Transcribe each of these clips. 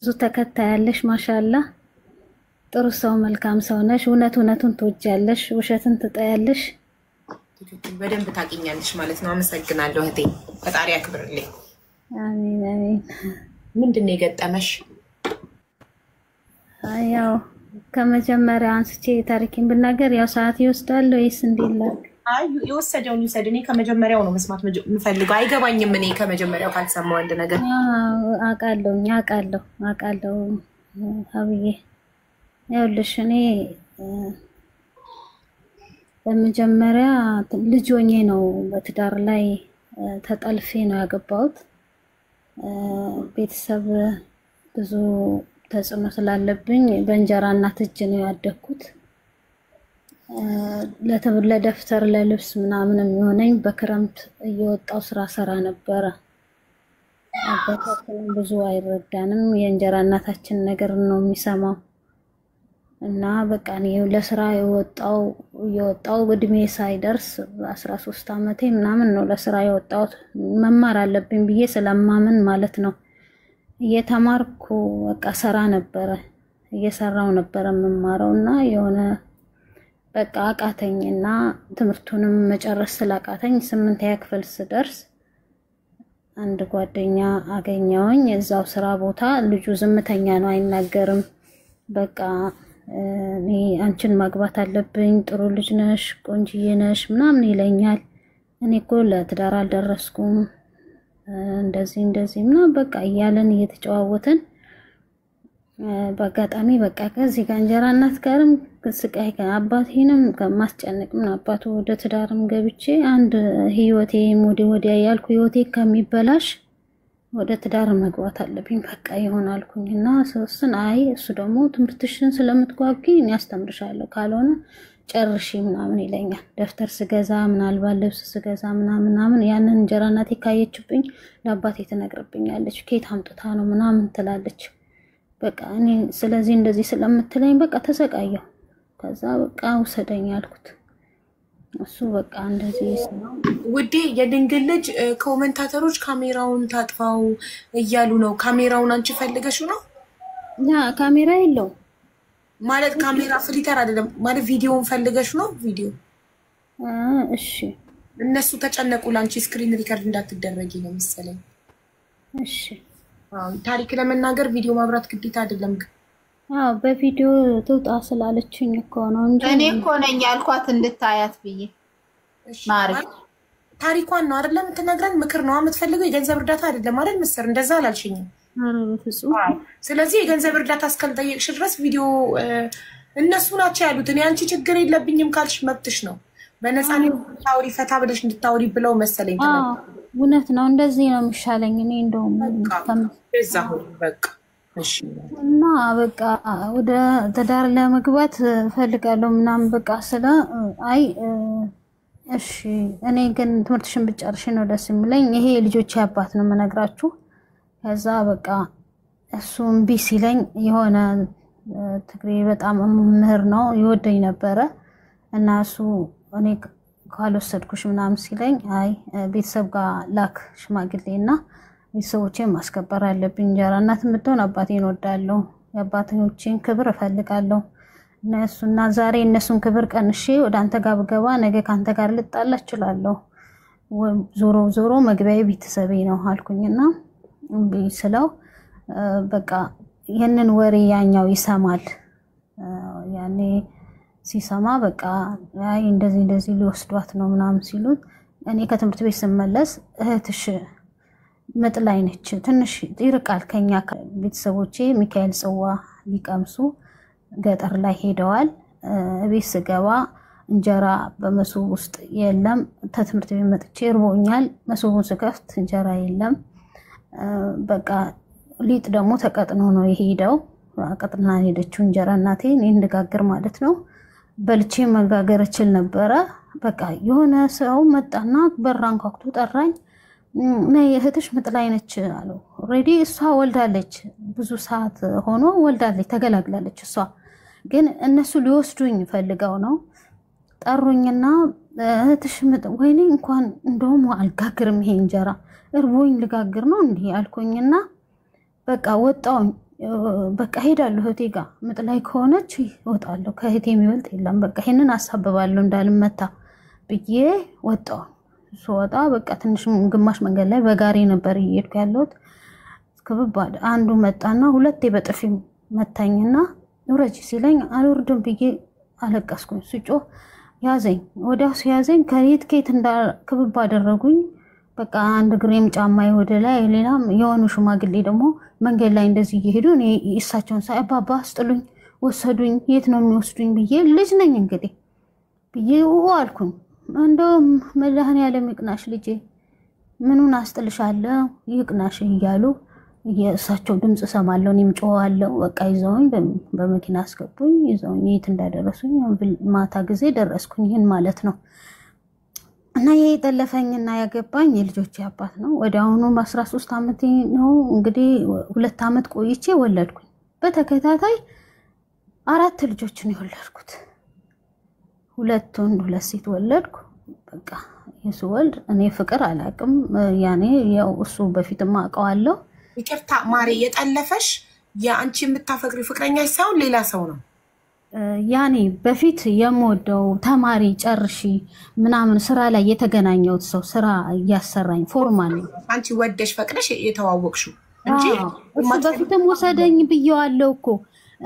ብዙ ተከታይ ያለሽ ማሻአላህ ጥሩ ሰው መልካም ሰው ነሽ እውነቱን ትወጃለሽ ውሸትን ትጠያለሽ በደንብ ታቂኛለሽ ማለት ነው አመሰግናለሁ እህቴ ፈጣሪ ያክብርልኝ አሜን አሜን ምንድነው የገጠመሽ ያው ከመጀመሪያ አንስቼ ታሪክን ብናገር ያው ሰዓት ይወስዳል ወይስ እንዴት አይ ይወሰደውን ይወሰድኔ ከመጀመሪያው ነው መስማት ምፈልገው አይገባኝም እኔ ከመጀመሪያው ካልሰማው አንድ ነገር አቃለው ሀብዬ ያውልሽ እኔ በመጀመሪያ ልጅ ሆኜ ነው በትዳር ላይ ተጠልፌ ነው ያገባሁት ቤተሰብ ብዙ ተጽዕኖ ስላለብኝ በእንጀራ እናት እጅ ነው ያደግኩት ለደፍተር ለልብስ ምናምን የሚሆነኝ በክረምት እየወጣው ስራ ሰራ ነበር አባታችን ብዙ አይረዳንም የእንጀራ እናታችን ነገር ነው የሚሰማው እና በቃ ነው ለስራ የወጣው እድሜ ሳይደርስ 13 አመቴ ምናምን ነው ለስራ የወጣው መማር አለብኝ ብዬ ስለማምን ማለት ነው እየተማርኩ በቃ ሰራ ነበር እየሰራው ነበር መማረውና የሆነ በቃ አቃተኝና ትምርቱንም መጨረስ ስላቃተኝ 8ኛ ክፍል ስደርስ አንድ ጓደኛ አገኘውኝ እዛው ስራ ቦታ ልጁ ዝምተኛ ነው አይናገርም በቃ እኔ አንቺን ማግባት አለብኝ ጥሩ ልጅ ነሽ ቆንጂዬ ነሽ ምናምን ይለኛል እኔ እኮ ለትዳር አልደረስኩም እንደዚህ ምናምን በቃ እያለን እየተጨዋወተን በአጋጣሚ በቃ ከዚህ ጋር እንጀራ እናት ጋርም ስቃይ ከአባቴንም ከማስጨነቅ ምን አባቱ ወደ ትዳርም ገብቼ አንድ ህይወቴ ወዲያ ያልኩ ህይወቴ ከሚበላሽ ወደ ትዳር መግባት አለብኝ በቃ ይሆናልኩኝና ሰውስን አይ እሱ ደግሞ ትምርትሽን ስለምትጓጉ እኔ አስተምርሻለሁ ካልሆነ ጨርሺ ምናምን ይለኛል ደፍተር ስገዛ ምናልባት ልብስ ስገዛ ምናምን ያንን እንጀራ እናቴ ካየችብኝ ለአባቴ ትነግርብኛለች ከየት አምጥታ ነው ምናምን ትላለች በቃ እኔ ስለዚህ እንደዚህ ስለምትለኝ በቃ ተሰቃየሁ ከዛ በቃ ወሰደኝ አልኩት እሱ በቃ እንደዚህ ነው ውዴ የድንግል ልጅ ኮሜንታተሮች ካሜራውን ታጥፋው እያሉ ነው ካሜራውን አንቺ ፈልገሽ ነው ያ ካሜራ የለው ማለት ካሜራ ፍሊተር አይደለም ማለት ቪዲዮውን ፈልገሽ ነው ቪዲዮ እሺ እነሱ ተጨነቁ ላንቺ ስክሪን ሪከርድ እንዳትደረጊ ነው መሰለኝ እሺ ታሪክ ለመናገር ቪዲዮ ማብራት ግዴታ አይደለም በቪዲዮ ትውጣ ስላለችኝ እኮ ነው እንጂ እኔ እኮ ነኝ ያልኳት እንድታያት ብዬ ማርክ ታሪኳን ነው አይደለም ተነግረን ምክር ነው የምትፈልገው የገንዘብ እርዳታ አይደለም አይደል መስር እንደዛ አላልሽኝም በፍጹም ስለዚህ የገንዘብ እርዳታ እስከልጠየቅሽ ድረስ ቪዲዮ እነሱ ናቸው ያሉት እኔ አንቺ ችግር የለብኝም ካልሽ መብትሽ ነው በነፃነት ታውሪ ፈታ ብለሽ እንድታውሪ ብለው መሰለኝ እውነት ነው እንደዚህ ነው የሚሻለኝ እኔ እንደውም እዛው በቃ እሺ እና በቃ ወደ ትዳር ለመግባት ፈልጋለሁ ምናምን በቃ ስለ አይ እሺ እኔ ግን ትምርትሽን ብጨርሽ ነው ደስ የሚለኝ ይሄ ልጆች አባት ነው መነግራችሁ ከዛ በቃ እሱም ቢሲለኝ የሆነ ትግሬ በጣም መምህር ነው ይወደኝ ነበር እና እሱ እኔ ካልወሰድኩሽ ምናምን ሲለኝ አይ ቤተሰብ ጋር ላክ ሽማግሌና ቤተሰቦቼን ማስከበር አለብኝ እንጀራ እናት ምትሆን አባቴን ወዳለሁ የአባቶቼን ክብር እፈልጋለሁ እነሱና ዛሬ እነሱን ክብር ቀንሼ ወደ አንተ ጋር ብገባ ነገ ካንተ ጋር ልጣላ እችላለሁ ዞሮ መግቢያዬ ቤተሰቤ ነው አልኩኝና ስለው በቃ ይሄንን ወሬ ያኛው ይሰማል ያኔ ሲሰማ በቃ አይ እንደዚህ ሊወስዷት ነው ምናምን ሲሉት እኔ ከትምህርት ቤት ስመለስ እህትሽ መጥላይ ነች ትንሽ ይርቃል ከኛ ቤተሰቦቼ ሚካኤል ጽዋ ሊቀምሱ ገጠር ላይ ሄደዋል ቤት ስገባ እንጀራ በመሶብ ውስጥ የለም ተትምህርት ቤት መጥቼ እርቦኛል መሶቡን ስከፍት እንጀራ የለም በቃ ሊጥ ደግሞ ተቀጥኖ ነው የሄደው አቀጥና ሄደችው እንጀራ እናቴ እኔ እንድጋግር ማለት ነው በልቼ መጋገር እችል ነበር በቃ የሆነ ሰው መጣና በራን ካክቶ ጠራኝ ነይ እህትሽ መጥላይ ነች አለው ኦሬዲ እሷ ወልዳለች ብዙ ሰዓት ሆኖ ወልዳለች ተገላግላለች እሷ ግን እነሱ ሊወስዱኝ ፈልገው ነው ጠሩኝና እህትሽ ወይኔ እንኳን እንደውም አልጋግርም ይሄ እንጀራ እርቦኝ ልጋግር ነው እንዴ አልኩኝና በቃ ወጣው በቃ ሄዳለሁ እህቴ ጋር ምጥ ላይ ከሆነች እወጣለሁ ከእህቴ የሚበልጥ የለም በቃ ይሄንን አሳብባለሁ እንዳልመታ ብዬ ወጣሁ ስወጣ በቃ ትንሽ ግማሽ መንገድ ላይ በጋሪ ነበር እየሄድኩ ያለሁት ከበባድ አንዱ መጣና ሁለቴ በጥፊ መታኝና ውረጂ ሲለኝ አልወርድም ብዬ አለቀስኩኝ ስጮህ ያዘኝ ወዲያው ሲያዘኝ ከየት እንዳ ክብብ አደረጉኝ በቃ አንድ ግሬም ጫማዬ ወደ ላይ ሌላም የሆኑ ሽማግሌ ደግሞ መንገድ ላይ እንደዚህ እየሄዱ እኔ እሳቸውን ሳይባባ አስጥሉኝ ወሰዱኝ የት ነው የሚወስዱኝ ብዬ ልጅ ነኝ እንግዲህ ብዬ አልኩኝ እንደውም መድኃኒዓለም ይቅናሽ ልጄ ምኑን አስጥልሻለሁ ይቅናሽ እያሉ የእሳቸው ድምጽ ሰማለሁ እኔም ጮሃለሁ በቃ ይዘውኝ በመኪና አስገቡኝ ይዘውኝ የት እንዳደረሱኝ ማታ ጊዜ ደረስኩኝ ይሄን ማለት ነው እና የጠለፈኝና ያገባኝ የልጆቼ አባት ነው ወዲያውኑ 13 አመት ነው እንግዲህ 2 አመት ቆይቼ ወለድኩኝ በተከታታይ 4 ልጆችን የወለድኩት 2 ወንድ 2 ሴት ወለድኩ በቃ የስወልድ እኔ ፍቅር አላቅም ያኔ ያው እሱ በፊትማ አውቀዋለሁ ይቅርታ ማሪ የጠለፈሽ ያንቺ የምታፈቅሪ ፍቅረኛሽ ሳይሆን ሌላ ሰው ነው ያኔ በፊት የምወደው ተማሪ ጨርሺ ምናምን ስራ ላይ የተገናኘው ሰው ስራ ያሰራኝ ፎርማን ነው አንቺ ወደሽ ፈቅደሽ የተዋወቅሽው እንጂ በፊትም ወሰደኝ ብየዋለሁ እኮ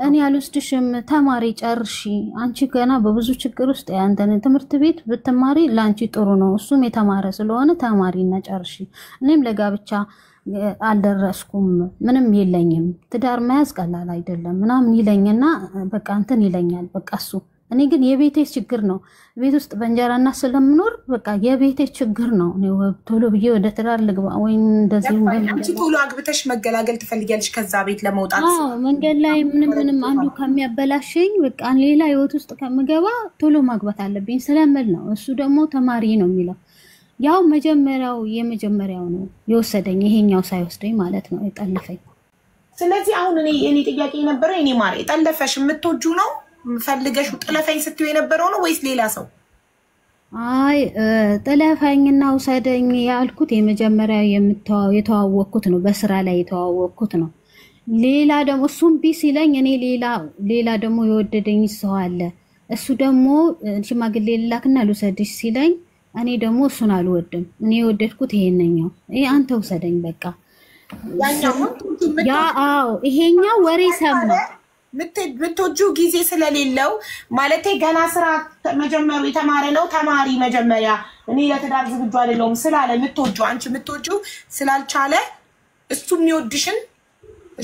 እኔ አልወስድሽም ተማሪ ጨርሺ አንቺ ገና በብዙ ችግር ውስጥ ያንተን ትምህርት ቤት ብትማሪ ላንቺ ጥሩ ነው እሱም የተማረ ስለሆነ ተማሪና ጨርሺ እኔም ለጋብቻ አልደረስኩም ምንም የለኝም ትዳር መያዝ ቀላል አይደለም ምናምን ይለኝና በቃ እንትን ይለኛል በቃ እሱ እኔ ግን የቤቴ ችግር ነው ቤት ውስጥ በእንጀራና ስለምኖር በቃ የቤቴ ችግር ነው ነው ቶሎ ብዬ ወደ ትዳር ልግባ ወይ እንደዚህ አንቺ ቶሎ አግብተሽ መገላገል ትፈልጊያለሽ ከዛ ቤት ለመውጣት መንገድ ላይ ምንም አንዱ ከሚያበላሽኝ በቃ ሌላ ህይወት ውስጥ ከምገባ ቶሎ ማግባት አለብኝ ስለምል ነው እሱ ደግሞ ተማሪ ነው የሚለው ያው የመጀመሪያው ነው የወሰደኝ ይሄኛው ሳይወስደኝ ማለት ነው የጠለፈኝ ስለዚህ አሁን እኔ ጥያቄ ነበር እኔ ማር የጠለፈሽ የምትወጁ ነው ፈልገሽ ጥለፈኝ ስትዩ የነበረው ነው ወይስ ሌላ ሰው አይ ጥለፈኝና ወሰደኝ ያልኩት የመጀመሪያ የተዋወቅኩት ነው በስራ ላይ የተዋወቅኩት ነው ሌላ ደግሞ እሱም ቢሲለኝ እኔ ሌላ ደግሞ የወደደኝ ሰው አለ እሱ ደግሞ ሽማግሌ ላክና ልውሰድሽ ሲለኝ እኔ ደግሞ እሱን አልወድም እኔ የወደድኩት ይሄንኛው አንተ ወሰደኝ በቃ ያው ይሄኛው ወሬ ሰማ ምትወጁ ጊዜ ስለሌለው ማለቴ ገና ስራ መጀመሩ የተማረ ነው ተማሪ መጀመሪያ እኔ ለትዳር ዝግጁ አይደለሁም ስላለ ምትወጁ አንቺ ምትወጁ ስላልቻለ እሱ የሚወድሽን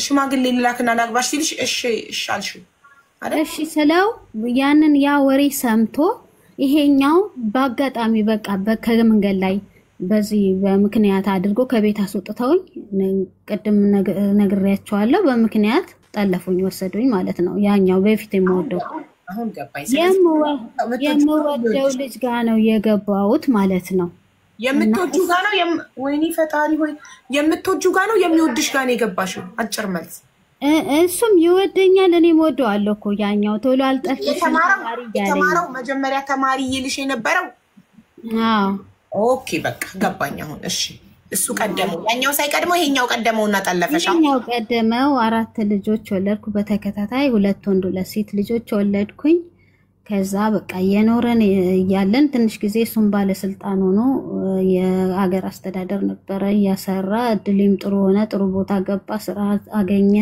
ሽማግሌ ላክና ላግባሽ ሲልሽ እሺ አልሽ አይደል እሺ ስለው ያንን ያ ወሬ ሰምቶ ይሄኛው ባጋጣሚ በቃ በከመንገድ ላይ በዚህ በምክንያት አድርጎ ከቤት አስወጥተውኝ ቀደም ነግሬያቸዋለሁ በምክንያት ጠለፉኝ ወሰዱኝ ማለት ነው ያኛው በፊት የምወደው አሁን ገባኝ የምወደው ልጅ ጋር ነው የገባሁት ማለት ነው የምትወጁ ጋር ነው ወይኔ ፈጣሪ ሆይ የምትወጁ ጋር ነው የሚወድሽ ጋር ነው የገባሽው አጭር መልስ እሱም ይወደኛል እኔም ወደዋለሁ እኮ ያኛው ቶሎ አልጠፍሽ ተማረው መጀመሪያ ተማሪ ይልሽ የነበረው ኦኬ በቃ ገባኝ አሁን እሺ እሱ ቀደመው ያኛው ሳይቀድመው ይሄኛው ቀደመውና ጠለፈሽ ያኛው ቀደመው 4 ልጆች ወለድኩ በተከታታይ 2 ወንድ 2 ሴት ልጆች ወለድኩኝ ከዛ በቃ የኖረን ያለን ትንሽ ጊዜ እሱም ባለስልጣን ሆኖ የሀገር አስተዳደር ነበር ያሰራ እድልም ጥሩ ሆነ ጥሩ ቦታ ገባ ስራ አገኘ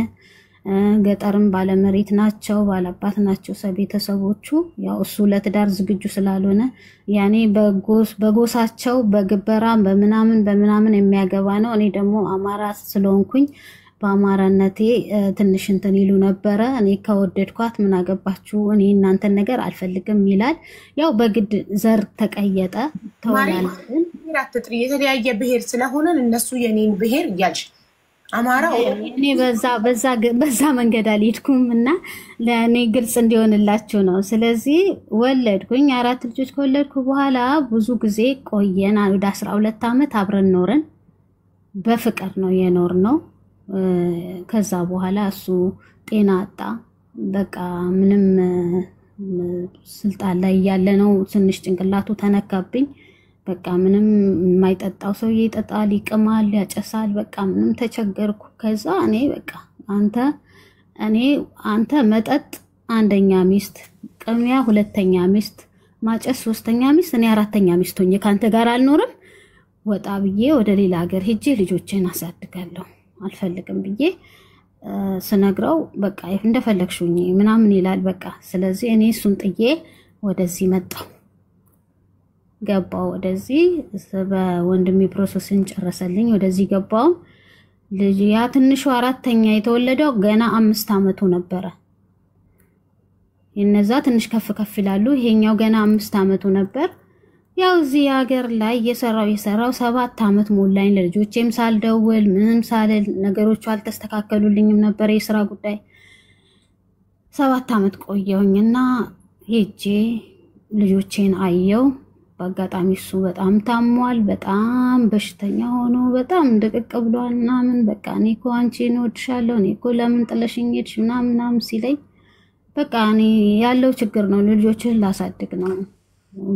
ገጠርም ባለመሬት ናቸው ባላባት ናቸው ሰቤተሰቦቹ ያው እሱ ለትዳር ዝግጁ ስላልሆነ ያኔ በጎሳቸው በግበራም በመናምን የሚያገባ ነው እኔ ደግሞ አማራ ስለሆንኩኝ በአማራነቴ ትንሽ እንትን ይሉ ነበር እኔ ከወደድኳት ምን አገባችሁ እኔ እናንተን ነገር አልፈልግም ይላል ያው በግድ ዘር ተቀየጠ ተወላልኩን አትጥሪ የተለያየ ብሄር ስለሆነ እነሱ የኔን ብሄር ይያልሽ አማራው እኔ በዛ መንገድ አልሄድኩምና ለኔ ግልጽ እንዲሆንላችሁ ነው ስለዚህ ወለድኩኝ 4 ልጆች ከወለድኩ በኋላ ብዙ ጊዜ ቆየን ወደ 12 አመት አብረን ኖርን በፍቅር ነው የኖርነው ከዛ በኋላ እሱ ጤና አጣ በቃ ምንም ስልጣን ላይ ያለ ነው ትንሽ ጭንቅላቱ ተነካብኝ በቃ ምንም የማይጠጣው ሰው ይጠጣል ይቅማል ያጨሳል በቃ ምንም ተቸገርኩ ከዛ እኔ በቃ አንተ እኔ አንተ መጠጥ አንደኛ ሚስት፣ ቅሚያ ሁለተኛ ሚስት፣ ማጨስ ሶስተኛ ሚስት፣ እኔ አራተኛ ሚስት ሆኜ ካንተ ጋር አልኖርም። ወጣ ብዬ ወደ ሌላ ሀገር ሄጄ ልጆቼን አሳድጋለሁ አልፈልግም ብዬ ስነግረው በቃ እንደፈለግሽኝ ምናምን ይላል። በቃ ስለዚህ እኔ እሱን ጥዬ ወደዚህ መጣሁ ገባው። ወደዚህ በወንድሜ ፕሮሰስን ጨረሰልኝ። ወደዚህ ገባው። ልጅ ያ ትንሹ አራተኛ የተወለደው ገና 5 አመቱ ነበረ። እነዛ ትንሽ ከፍ ከፍ ይላሉ። ይሄኛው ገና 5 አመቱ ነበር። ያው እዚህ ሀገር ላይ የሰራው 7 አመት ሞላኝ። ለልጆቼም ሳልደውል ምንም ሳልል ነገሮቹ አልተስተካከሉልኝም ነበር የሥራ ጉዳይ። 7 አመት ቆየሁኝና ሄጄ ልጆቼን አየው። በአጋጣሚ እሱ በጣም ታሟል፣ በጣም በሽተኛ ሆኖ በጣም ደቀቅ ብሏልና ምን በቃ እኔ እኮ አንቺን እወድሻለሁ፣ እኔ እኮ ለምን ጥለሽኝ ሄድሽ ምናምን ሲለኝ በቃ እኔ ያለው ችግር ነው ልጆችን ላሳድግ ነው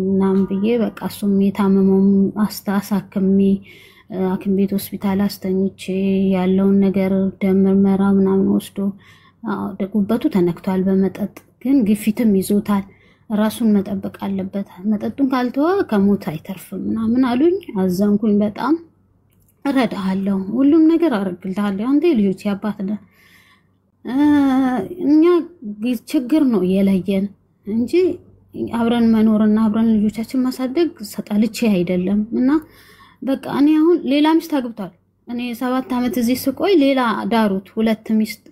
ምናምን ብዬ በቃ እሱም የታመመው አሳክሜ ሐኪም ቤት ሆስፒታል አስተኝቼ ያለውን ነገር ደም ምርመራ ምናምን ወስዶ ጉበቱ ተነክቷል በመጠጥ ግን ግፊትም ይዞታል። ራሱን መጠበቅ አለበት፣ መጠጡን ካልተወ ከሞት አይተርፍም ምናምን አሉኝ። አዘንኩኝ በጣም። እረዳሃለሁ፣ ሁሉም ነገር አረግልሃለሁ፣ አንተ ልጆች ያባት ነህ። እኛ ችግር ነው የለየን እንጂ አብረን መኖርና አብረን ልጆቻችን ማሳደግ ሰጣልቼ አይደለም። እና በቃ እኔ አሁን ሌላ ሚስት አግብቷል። እኔ 7 አመት እዚህ ስቆይ ሌላ ዳሩት 2 ሚስት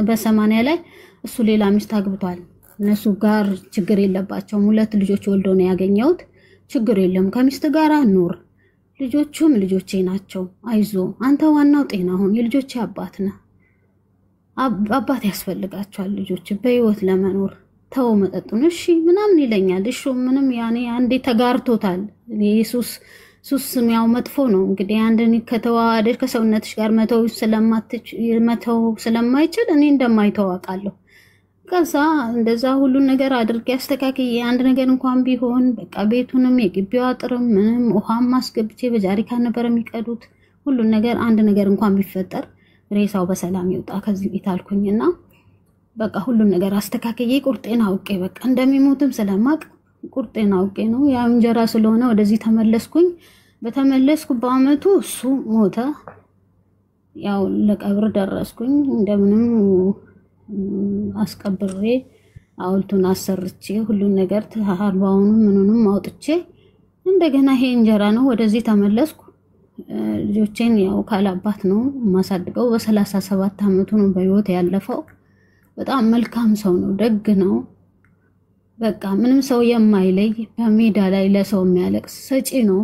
በ80 ላይ እሱ ሌላ ሚስት አግብቷል። እነሱ ጋር ችግር የለባቸውም። 2 ልጆች ወልዶ ነው ያገኘሁት። ችግር የለም፣ ከሚስት ጋር ኑር፣ ልጆቹም ልጆቼ ናቸው፣ አይዞ አንተ ዋናው ጤና ሁን፣ የልጆቼ አባት ነህ። አባት ያስፈልጋቸዋል ልጆች በህይወት ለመኖር። ተው መጠጡን እሺ ምናምን ይለኛል። እሺ ምንም ያኔ አንዴ ተጋርቶታል። ኢየሱስ ሱስም ያው መጥፎ ነው እንግዲህ አንድን ከተዋደሽ ከሰውነትሽ ጋር መተው ስለማይችል እኔ እንደማይተው አውቃለሁ። ከዛ እንደዛ ሁሉን ነገር አድርጌ አስተካክዬ አንድ ነገር እንኳን ቢሆን በቃ ቤቱንም የግቢው አጥርም ምንም ውሃም ማስገብቼ በጃሪካን ነበር የሚቀዱት። ሁሉን ነገር አንድ ነገር እንኳን ቢፈጠር ሬሳው በሰላም ይውጣ ከዚህ ቤት አልኩኝና በቃ ሁሉን ነገር አስተካክዬ ቁርጤን አውቄ በቃ እንደሚሞትም ስለማቅ ቁርጤን አውቄ ነው ያው እንጀራ ስለሆነ ወደዚህ ተመለስኩኝ። በተመለስኩ በአመቱ እሱ ሞተ። ያው ለቀብር ደረስኩኝ። እንደምንም አስቀብሬ አውልቱን አሰርቼ ሁሉን ነገር ተሃርባውንም ምንንም አውጥቼ እንደገና ይሄ እንጀራ ነው ወደዚህ ተመለስኩ። ልጆቼን ያው ካላባት ነው ማሳድገው። በ37 አመቱ ነው በህይወት ያለፈው። በጣም መልካም ሰው ነው፣ ደግ ነው። በቃ ምንም ሰው የማይለይ በሜዳ ላይ ለሰው የሚያለቅስ ሰጪ ነው።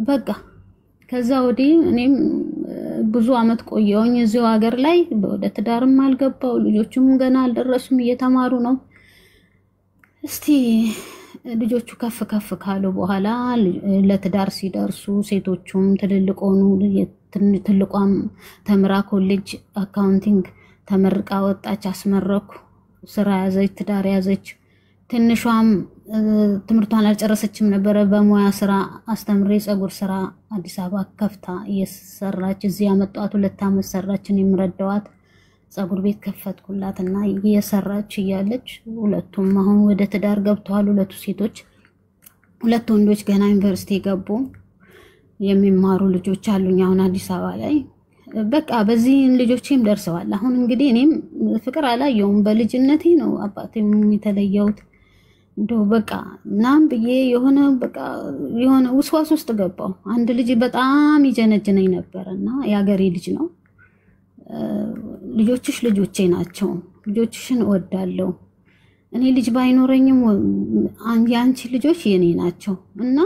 በቃ ከዛ ወዲህ እኔም ብዙ አመት ቆየሁኝ እዚሁ ሀገር ላይ። ወደ ትዳርም አልገባው፣ ልጆቹም ገና አልደረሱም፣ እየተማሩ ነው። እስቲ ልጆቹ ከፍ ከፍ ካሉ በኋላ ለትዳር ሲደርሱ ሴቶቹም ትልልቅ ሆኑ። ትልቋም ተምራ ኮሌጅ አካውንቲንግ ተመርቃ ወጣች፣ አስመረኩ። ስራ ያዘች፣ ትዳር ያዘች። ትንሿም ትምርቷን አልጨረሰችም ነበር። በሙያ ስራ አስተምሬ ጸጉር ስራ አዲስ አበባ ከፍታ እየሰራች እዚህ ያመጣት 2 አመት ሰራችን የምረዳዋት ጸጉር ቤት ከፈትኩላትና እየሰራች እያለች ሁለቱም አሁን ወደ ትዳር ገብተዋል። 2 ሴቶች 2 ወንዶች ገና ዩኒቨርሲቲ ገቡ። የሚማሩ ልጆች አሉኝ አሁን አዲስ አበባ ላይ። በቃ በዚህ ልጆቼም ደርሰዋል። አሁን እንግዲህ እኔም ፍቅር አላየውም። በልጅነቴ ነው አባቴም የተለየውት። እንደው በቃ ናም ብዬ የሆነ ውስዋስ ውስጥ ገባው። አንድ ልጅ በጣም ይጀነጅነኝ ነበርና ያገሬ ልጅ ነው። ልጆችሽ ልጆቼ ናቸው፣ ልጆችሽን እወዳለሁ። እኔ ልጅ ባይኖረኝም ያንቺ ልጆች የኔ ናቸው እና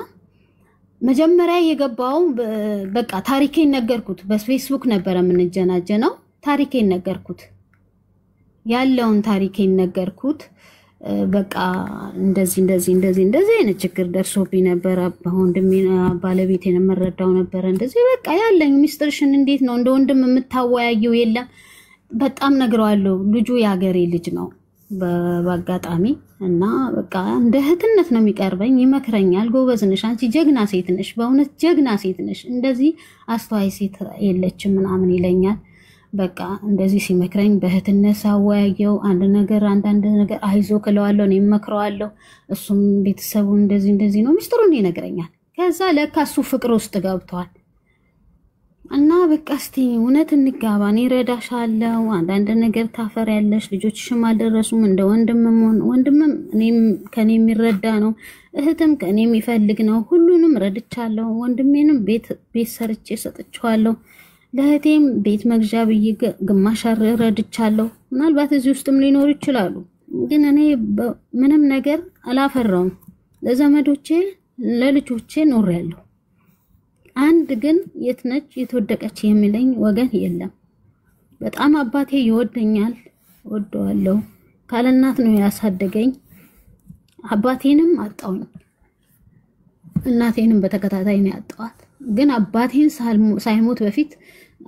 መጀመሪያ የገባው በቃ ታሪኬን ነገርኩት። በፌስቡክ ነበር የምንጀናጀነው። ታሪኬን ነገርኩት፣ ያለውን ታሪኬን ነገርኩት። በቃ እንደዚህ አይነት ችግር ደርሶብኝ ነበር። ወንድሜ ባለቤቴን መረዳው ነበር። እንደዚህ በቃ ያለኝ ሚስጥርሽን እንዴት ነው እንደ ወንድም የምታወያየው? የለም በጣም ነግረዋለሁ። ልጁ ያገሬ ልጅ ነው በአጋጣሚ እና በቃ እንደ እህትነት ነው የሚቀርበኝ፣ ይመክረኛል። ጎበዝ ነሽ አንቺ፣ ጀግና ሴት ነሽ፣ በእውነት ጀግና ሴት ነሽ፣ እንደዚህ አስተዋይ ሴት የለችም ምናምን ይለኛል። በቃ እንደዚህ ሲመክረኝ በእህትነት ሳወያየው አንዳንድ ነገር አይዞ ከለዋለሁ እኔም መክረዋለሁ እሱም ቤተሰቡ እንደዚህ ነው ሚስጥሩን ይነግረኛል ከዛ ለካ እሱ ፍቅር ውስጥ ገብቷል እና በቃ እስቲ እውነት እንጋባ እኔ እረዳሻለሁ አንዳንድ ነገር ታፈሪያለሽ ልጆችሽም አልደረሱም እንደ ወንድምም እኔም ከኔ የሚረዳ ነው እህትም ከኔ የሚፈልግ ነው ሁሉንም ረድቻለሁ ወንድሜንም ቤት ሰርቼ ሰጥቻለሁ ለእህቴም ቤት መግዣ ብዬ ግማሽ ረድቻለሁ ምናልባት እዚህ ውስጥም ሊኖር ይችላሉ ግን እኔ ምንም ነገር አላፈራውም ለዘመዶቼ ለልጆቼ ኖሬያለሁ አንድ ግን የትነች የተወደቀች የሚለኝ ወገን የለም በጣም አባቴ ይወደኛል ወደዋለሁ ካለናት ነው ያሳደገኝ አባቴንም አጣውኝ እናቴንም በተከታታይ ነው ያጣዋት ግን አባቴን ሳይሞት በፊት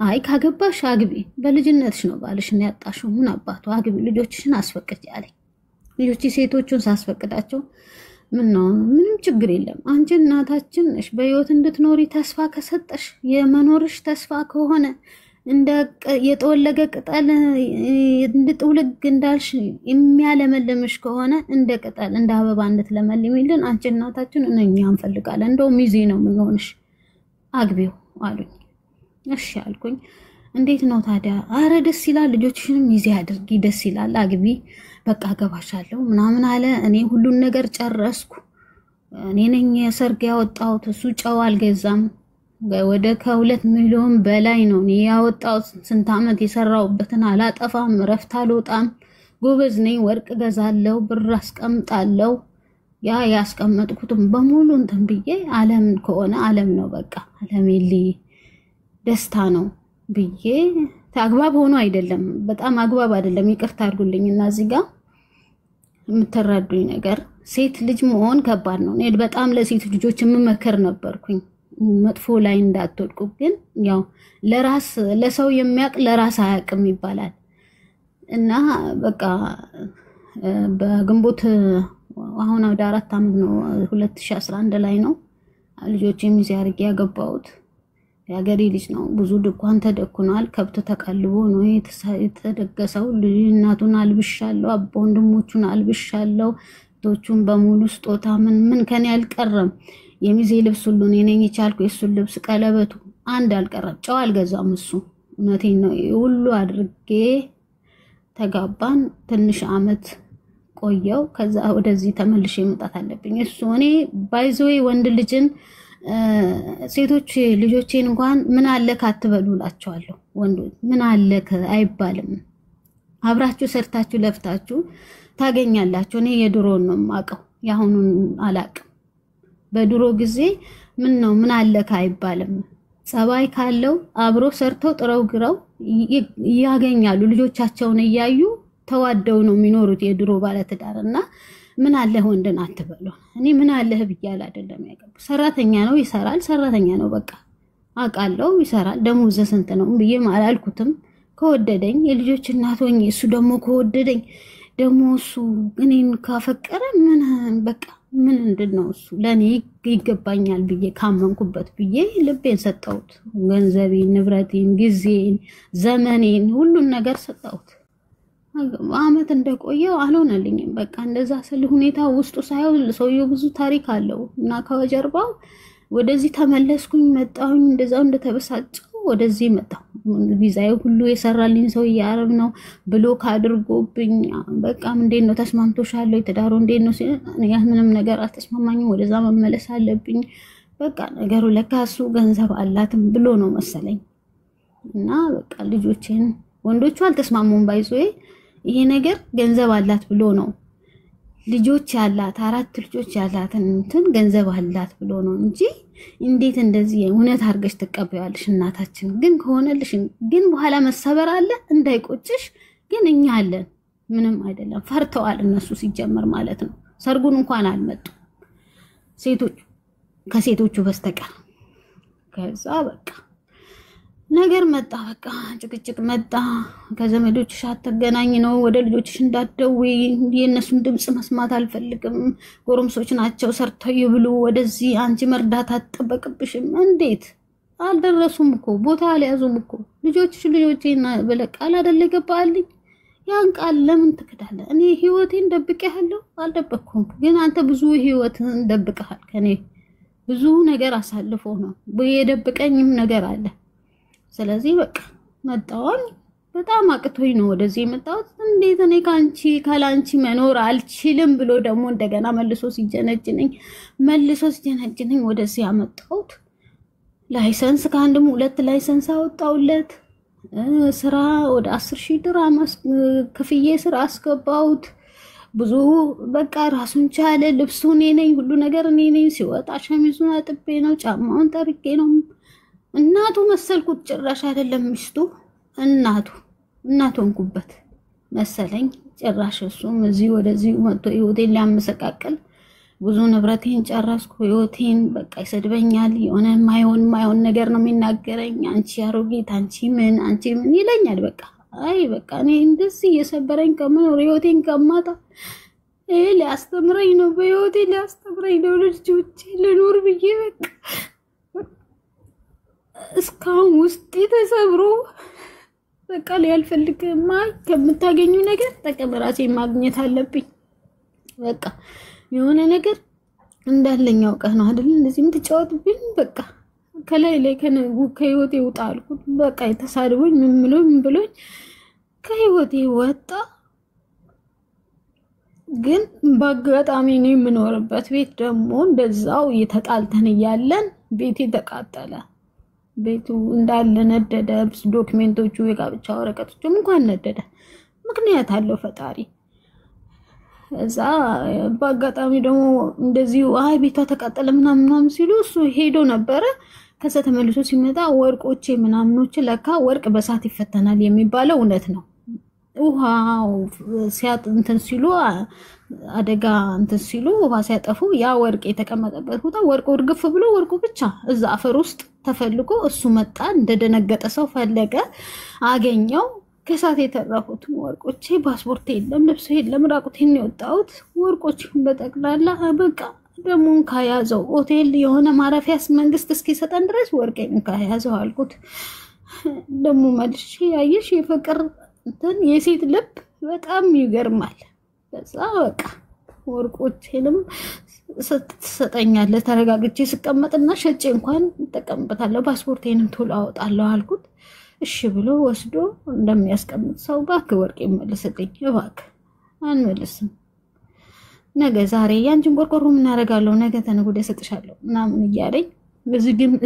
አይ ካገባሽ አግቢ በልጅነትሽ ነው ባልሽን ያጣሽው ምን አባቱ አግቢ ልጆችሽን አስፈቅጂ አለኝ ልጆች ሴቶቹን ሳስፈቅዳቸው ምንም ችግር የለም አንቺ እናታችን ነሽ በህይወት እንድትኖሪ ተስፋ ከሰጠሽ የመኖርሽ ተስፋ ከሆነ እንደ የተወለገ ቅጠል እንድትውልግ እንዳልሽ የሚያለመልምሽ ከሆነ እንደ ቅጠል እንደ አበባ እንድትለመልሚልን አንቺ እናታችን እኛ እንፈልጋለን እንደው ሚዜ ነው ምንሆንሽ አግቢው አሉኝ እሺ አልኩኝ እንዴት ነው ታዲያ አረ ደስ ይላል ልጆችሽንም ሚዜ አድርጊ ደስ ይላል አግቢ በቃ ገባሻለሁ ምናምን አለ እኔ ሁሉን ነገር ጨረስኩ እኔ ነኝ ሰርግ ያወጣሁት እሱ ጨው አልገዛም ወደ ከ2 ሚሊዮን በላይ ነው እኔ ያወጣሁት ስንት አመት የሰራውበትን አላጠፋም ረፍት አልወጣም ጎበዝ ነኝ ወርቅ ገዛለሁ ብር አስቀምጣለሁ ያ ያስቀመጥኩትም በሙሉ እንትን ብዬ ዓለም ከሆነ ዓለም ነው በቃ ዓለም ደስታ ነው ብዬ ታግባብ ሆኖ አይደለም በጣም አግባብ አይደለም ይቅርታ አድርጉልኝና እዚህ ጋር የምትረዱኝ ነገር ሴት ልጅ መሆን ከባድ ነው እኔ በጣም ለሴት ልጆች የምመከር ነበርኩኝ መጥፎ ላይ እንዳትወድቁ ግን ያው ለራስ ለሰው የሚያቅ ለራስ አያቅም ይባላል እና በቃ በግንቦት አሁን ወደ 4 አመት ነው 2011 ላይ ነው ልጆች ሚዜ አድርጌ ያገባሁት ያገሬ ልጅ ነው ብዙ ድኳን ተደኩናል ከብት ተቀልቦ ነው የተደገሰው እናቱን አልብሻለሁ አባ ወንድሞቹን አልብሻለሁ ቶቹን በሙሉ ስጦታ ምን ከኔ አልቀረም የሚዜ ልብስ ሁሉ ነኝ ይቻልኩ የሱ ልብስ ቀለበቱ አንድ አልቀረም ጨው አልገዛም እሱ እነቴን ነው ሁሉ አድርጌ ተጋባን ትንሽ አመት ቆየው ከዛ ወደዚህ ተመልሼ መጣት አለብኝ እሱ እኔ ባይዞይ ወንድ ልጅን ሴቶች ልጆቼን እንኳን ምን አለከ አትበሉላቸዋለሁ ወንዶች ምን አለከ አይባልም አብራችሁ ሰርታችሁ ለፍታችሁ ታገኛላችሁ እኔ የድሮን ነው ማቀው ያሁኑን አላቅም በድሮ ጊዜ ምን አለከ አይባልም ጸባይ ካለው አብሮ ሰርተው ጥረው ግረው ያገኛሉ ልጆቻቸውን እያዩ ተዋደው ነው የሚኖሩት የድሮ ባለትዳርና ምን አለ ወንድን አትበሉ እኔ ምን አለህ ብያል አይደለም ያገቡ ሰራተኛ ነው ይሰራል ሰራተኛ ነው በቃ አቃለው ይሰራል ደሞዝ ስንት ነው ብዬ ማላልኩትም ከወደደኝ የልጆች እናት ሆኜ እሱ ደግሞ ከወደደኝ ደግሞ እሱ እኔን ካፈቀረ ምን በቃ ምን እንደነው እሱ ለኔ ይገባኛል ብዬ ካመንኩበት ብዬ ልቤን ሰጣሁት ገንዘቤን ንብረቴን ጊዜን ዘመኔን ሁሉን ነገር ሰጣሁት አመት እንደቆየው አልሆነልኝም በቃ እንደዛ ስለ ሁኔታ ውስጡ ሳይሆን ሰውየው ብዙ ታሪክ አለው እና ከጀርባው ወደዚህ ተመለስኩኝ መጣሁኝ እንደዛው እንደተበሳጨው ወደዚህ መጣሁ ቪዛዬ ሁሉ የሰራልኝ ሰው ያረብ ነው ብሎክ አድርጎብኝ በቃ እንዴት ነው ተስማምቶሻል የተዳሩ እንዴት ነው ያ ምንም ነገር አልተስማማኝም ወደዛ መመለስ አለብኝ በቃ ነገሩ ለካሱ ገንዘብ አላትም ብሎ ነው መሰለኝ እና በቃ ልጆቼን ወንዶቹ አልተስማሙም ባይዞይ ይሄ ነገር ገንዘብ አላት ብሎ ነው ልጆች ያላት 4 ልጆች ያላትን እንትን ገንዘብ አላት ብሎ ነው እንጂ እንዴት እንደዚህ እውነት አርገሽ ተቀበያለሽ እናታችን ግን ከሆነልሽ ግን በኋላ መሰበር አለ እንዳይቆጭሽ ግን እኛ አለን ምንም አይደለም ፈርተዋል እነሱ ሲጀመር ማለት ነው ሰርጉን እንኳን አልመጡ ሴቶች ከሴቶቹ በስተቀር ከዛ በቃ ነገር መጣ በቃ ጭቅጭቅ መጣ ከዘመዶችሽ አትገናኝ ነው ወደ ልጆችሽ እንዳትደውይ የነሱን ድምጽ መስማት አልፈልግም ጎረምሶች ናቸው ሰርተው ይብሉ ወደዚህ አንቺ መርዳት አትጠበቅብሽም እንዴት አልደረሱም እኮ ቦታ አልያዙም እኮ ልጆቼና በለቃል አይደለ ገባልኝ ያን ቃል ለምን ትከዳለህ? እኔ ህይወቴን ደብቄሃለሁ አልደበቅኩም። ግን አንተ ብዙ ህይወትን ደብቀሃል ከኔ ብዙ ነገር አሳልፎ ነው የደብቀኝም ነገር አለ። ስለዚህ በቃ መጣሁኝ በጣም አቅቶኝ ነው ወደዚህ የመጣሁት። እንዴት እኔ ካላንቺ መኖር አልችልም ብሎ ደግሞ እንደገና መልሶ ሲጀነጅነኝ ወደዚህ ያመጣሁት። ላይሰንስ ከአንድም 2 ላይሰንስ አወጣውለት። ስራ ወደ 10,000 ድርሃም ክፍዬ ስራ አስገባሁት። ብዙ በቃ ራሱን ቻለ። ልብሱ እኔ ነኝ፣ ሁሉ ነገር እኔ ነኝ። ሲወጣ ሸሚዙን አጥቤ ነው፣ ጫማውን ጠርቄ ነው። እናቱ መሰልኩት ጭራሽ አይደለም ሚስቱ እናቱ እንኩበት መሰለኝ ጭራሽ። እሱም እዚህ ወደዚህ መጥቶ ህይወቴን ሊያመሰቃቅል ብዙ ንብረቴን ጨረስኩ። ህይወቴን በቃ ይሰድበኛል። የሆነ ማይሆን ነገር ነው የሚናገረኝ። አንቺ አሮጊት፣ አንቺ ምን ይለኛል። በቃ እኔ እንደዚህ እየሰበረኝ ከመኖር ህይወቴን ከማጣ ሊያስተምረኝ ነው፣ በህይወቴ ሊያስተምረኝ ነው። ልጆቼ ልኖር ብዬ በቃ እስካሁን ውስጤ ተሰብሮ በቃ ሊያልፈልግም ከምታገኙ ነገር ጠቀም ራሴ ማግኘት አለብኝ። በቃ የሆነ ነገር እንዳለኝ አውቀህ ነው አይደል እንደዚህ የምትጫወትብኝ? በቃ ከላይ ከህይወቴ ውጣ አልኩት። በቃ የተሳድቦኝ ምን ብሎኝ ከህይወቴ ወጣ። ግን በአጋጣሚ ነው የምኖርበት ቤት ደግሞ እንደዛው እየተጣልተን እያለን ቤቴ ተቃጠለ። ቤቱ እንዳለ ነደደ። ዶክመንቶቹ የጋብቻ ወረቀቶቹም እንኳን ነደደ። ምክንያት አለው ፈጣሪ። እዛ በአጋጣሚ ደግሞ እንደዚሁ ቤቷ ተቃጠለ ምናምን ሲሉ እሱ ሄዶ ነበረ። ከዛ ተመልሶ ሲመጣ ወርቆቼ ምናምኖች ለካ ወርቅ በሳት ይፈተናል የሚባለው እውነት ነው። ውሃው እንትን ሲሉ አደጋ እንትን ሲሉ ውሃ ሲያጠፉ ያ ወርቅ የተቀመጠበት ቦታ ወርቁ እርግፍ ብሎ ወርቁ ብቻ እዛ አፈር ውስጥ ተፈልጎ እሱ መጣ። እንደደነገጠ ሰው ፈለገ፣ አገኘው። ከሳት የተረፉት ወርቆቼ ፓስፖርት የለም፣ ልብስ የለም፣ ራቁቴን የወጣሁት ወርቆች በጠቅላላ በቃ ደሞን ካያዘው ሆቴል የሆነ ማረፊያስ መንግስት እስኪሰጠን ድረስ ወርቄን ካያዘው አልኩት። ደሞ መልሼ ያየሽ የፍቅር እንትን የሴት ልብ በጣም ይገርማል። በዛ በቃ ወርቆቼንም ሰጠኛለ። ተረጋግቼ ስቀመጥና ሸጬ እንኳን ተቀምጣለሁ፣ ፓስፖርቴንም ቶሎ አወጣለሁ አልኩት። እሺ ብሎ ወስዶ እንደሚያስቀምጥ ሰው እባክህ ወርቄ መልስልኝ እባክህ። አንመልስም፣ ነገ ዛሬ ያንቺን ቆርቆሮ ምን አደርጋለሁ፣ ነገ ተነገ ወዲያ ሰጥሻለሁ ምናምን እያለኝ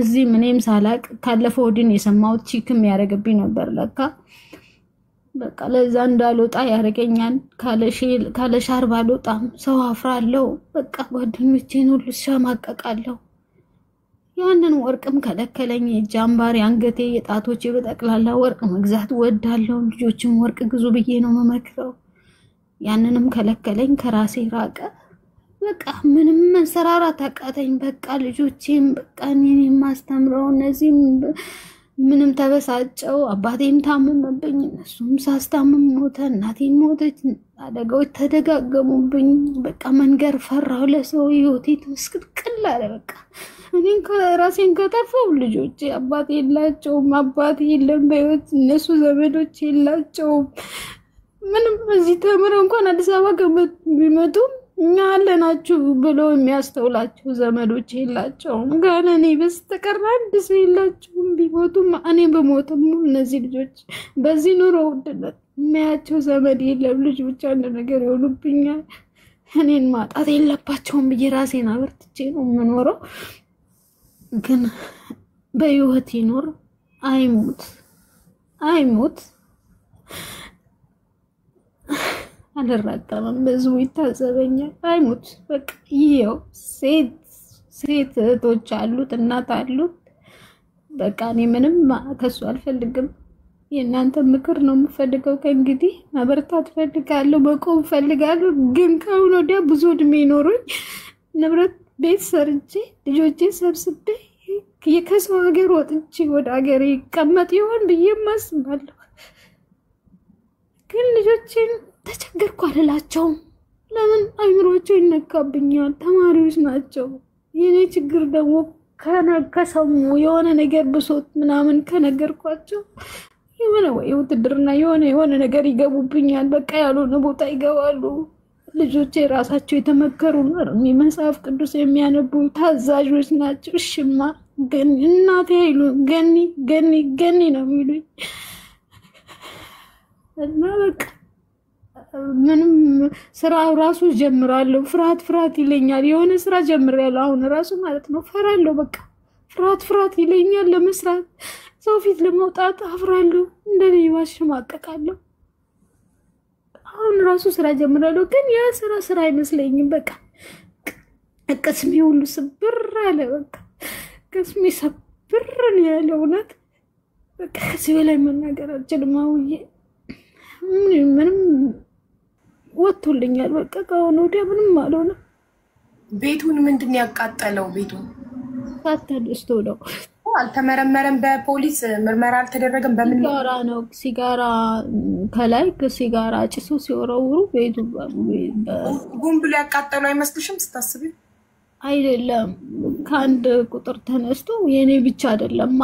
እዚህ ምንም ሳላቅ ካለፈው ወዲን የሰማሁት ቺክም ያረገብኝ ነበር ለካ። በቃ ለዛ እንዳልወጣ ያረገኛል። ካለ ሻርባ አልወጣም፣ ሰው አፍራለሁ። በቃ ጓደኞቼን ሁሉ ሻማቀቃለሁ። ያንን ወርቅም ከለከለኝ። ጃምባር አንገቴ የጣቶቼ በጠቅላላ ወርቅ መግዛት ወዳለው ልጆችም ወርቅ ግዙ ብዬ ነው መመክረው። ያንንም ከለከለኝ። ከራሴ ራቀ። በቃ ምንም መንሰራራት አቃተኝ። በቃ ልጆቼም በቃ እኔን ማስተምረው እነዚህም ምንም ተበሳጨው። አባቴም ታመመብኝ፣ እነሱም ሳስታመም ሞተ፣ እናቴም ሞተች። አደጋዎች ተደጋገሙብኝ። በቃ መንገር ፈራው ለሰው። ህይወቴ ተስቅቅል አለ። በቃ እኔን ከራሴን ከተፈው ልጆቼ አባቴ የላቸውም፣ አባቴ የለም በህይወት፣ እነሱ ዘመዶች የላቸውም። ምንም እዚህ ተምረው እንኳን አዲስ አበባ ቢመጡም እኛ አለናችሁ ብሎ የሚያስተውላቸው ዘመዶች የላቸውም። ጋር እኔ በስተቀር አንድ ሰው የላቸውም። ቢሞቱም እኔ በሞትም እነዚህ ልጆች በዚህ ኑሮ ውድነት የሚያቸው ዘመድ የለም። ልጅ ብቻ አንድ ነገር ይሆኑብኛል። እኔን ማጣት የለባቸውም ብዬ ራሴን አበርትቼ ነው የምኖረው። ግን በህይወት ይኖር አይሞት አልራቀምም። ብዙ ይታዘበኛል። አይሞት በቃ ይሄው ሴት እህቶች አሉት፣ እናት አሉት። በቃ እኔ ምንም ከሱ አልፈልግም። የእናንተ ምክር ነው የምፈልገው። ከእንግዲህ ማበርታት ፈልጋለሁ፣ መቆም ፈልጋለሁ። ግን ከአሁን ወዲያ ብዙ እድሜ ኖሮኝ ንብረት ቤት ሰርቼ ልጆቼ ሰብስቤ ከሰው ሀገር ወጥቼ ወደ ሀገሬ ይቀመጥ ይሆን ብዬ ማስባለሁ። ግን ልጆቼን ተቸገርኩ አልላቸውም። ለምን አይምሮቸው ይነካብኛል። ተማሪዎች ናቸው። የኔ ችግር ደግሞ ከሰሙ የሆነ ነገር ብሶት ምናምን ከነገርኳቸው የሆነ ወይ ውትድርና የሆነ ነገር ይገቡብኛል። በቃ ያልሆነ ቦታ ይገባሉ። ልጆቼ ራሳቸው የተመከሩ መጽሐፍ ቅዱስ የሚያነቡ ታዛዦች ናቸው። እሽማ ገኒ እናቴ አይሉ ገኒ ነው የሚሉኝ እና በቃ ምንም ስራ ራሱ ጀምራለሁ። ፍርሃት ይለኛል። የሆነ ስራ ጀምራለሁ አሁን ራሱ ማለት ነው። ፈራለሁ። በቃ ፍርሃት ይለኛል። ለመስራት ሰው ፊት ለመውጣት አፍራለሁ። እንደዚህ ማሸማቀቃለሁ። አሁን ራሱ ስራ ጀምራለሁ፣ ግን ያ ስራ አይመስለኝም። በቃ ቅስሜ ሁሉ ስብር አለ። በቃ ቅስሜ ስብር ነው ያለው። እውነት በቃ ከዚህ በላይ መናገር አልችልም። አውዬ ምንም ወጥቶልኛል። በቃ ከሆነ ወዲያ ምንም አልሆነ። ቤቱን ምንድን ያቃጠለው? ቤቱን ታተደስቶ ነው። አልተመረመረም። በፖሊስ ምርመራ አልተደረገም። በምን ሲጋራ ነው? ሲጋራ ከላይ ሲጋራ ጭሶ ሲወረውሩ ቤቱ ቦምብ ላይ ያቃጠሉ አይመስልሽም ስታስቢ? አይደለም ከአንድ ቁጥር ተነስቶ የኔ ብቻ አይደለማ።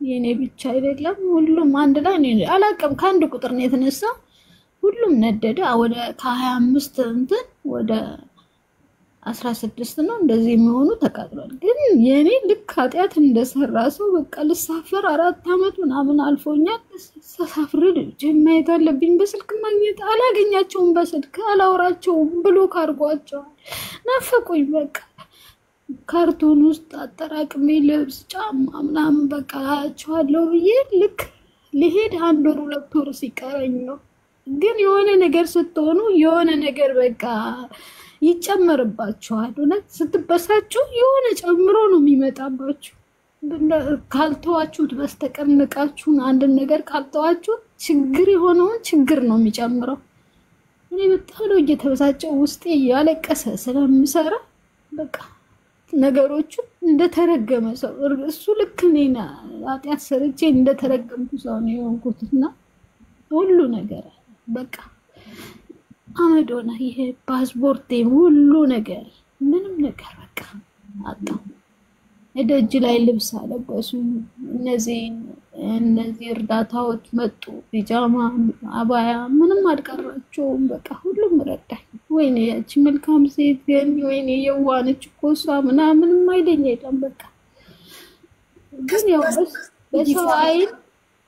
የኔ ብቻ አይደለም፣ ሁሉም አንድ ላይ ነው። አላውቅም። ከአንድ ቁጥር ነው የተነሳ ሁሉም ነደደ። ወደ ከ25 እንትን ወደ 16 ነው እንደዚህ የሚሆኑ ተቃጥሏል። ግን የኔ ልክ ኃጢአት እንደሰራ ሰው በቃ ልሳፈር 4 አመት ምናምን አልፎኛል። ተሳፍሬ ማየት አለብኝ። በስልክ ማግኘት አላገኛቸውም። በስልክ አላወራቸውም። ብሎክ አድርጓቸዋል። ናፈቁኝ። በቃ ካርቶን ውስጥ አጠራቅሜ ልብስ፣ ጫማ ምናምን በቃ አያቸዋለሁ ብዬ ልክ ሊሄድ 1 ወር 2 ወር ሲቀረኝ ነው። ግን የሆነ ነገር ስትሆኑ የሆነ ነገር በቃ ይጨመርባችኋል። እውነት ስትበሳጩ የሆነ ጨምሮ ነው የሚመጣባችሁ። ካልተዋችሁት በስተቀር ንቃችሁን አንድ ነገር ካልተዋችሁ ችግር የሆነውን ችግር ነው የሚጨምረው። እኔ በጣም ነው እየተበሳጨው ውስጤ እያለቀሰ ስለምሰራ በቃ ነገሮቹ እንደተረገመ ሰው እሱ ልክ እኔና ኃጢአት ሰርቼ እንደተረገምኩ ሰው ነው የሆንኩትና ሁሉ ነገር በቃ አመድ ሆነ። ይሄ ፓስፖርቴ ሁሉ ነገር ምንም ነገር በቃ አጣሁ። እደጅ ላይ ልብስ አለበሱ። እነዚህ እርዳታዎች መጡ። ፒጃማ፣ አባያ ምንም አልቀራቸውም። በቃ ሁሉም ረዳኝ። ወይኔ ያቺ መልካም ሴት ግን ወይኔ የዋነች እኮ እሷ ምንም አይደኝ የለም። በቃ ግን ያው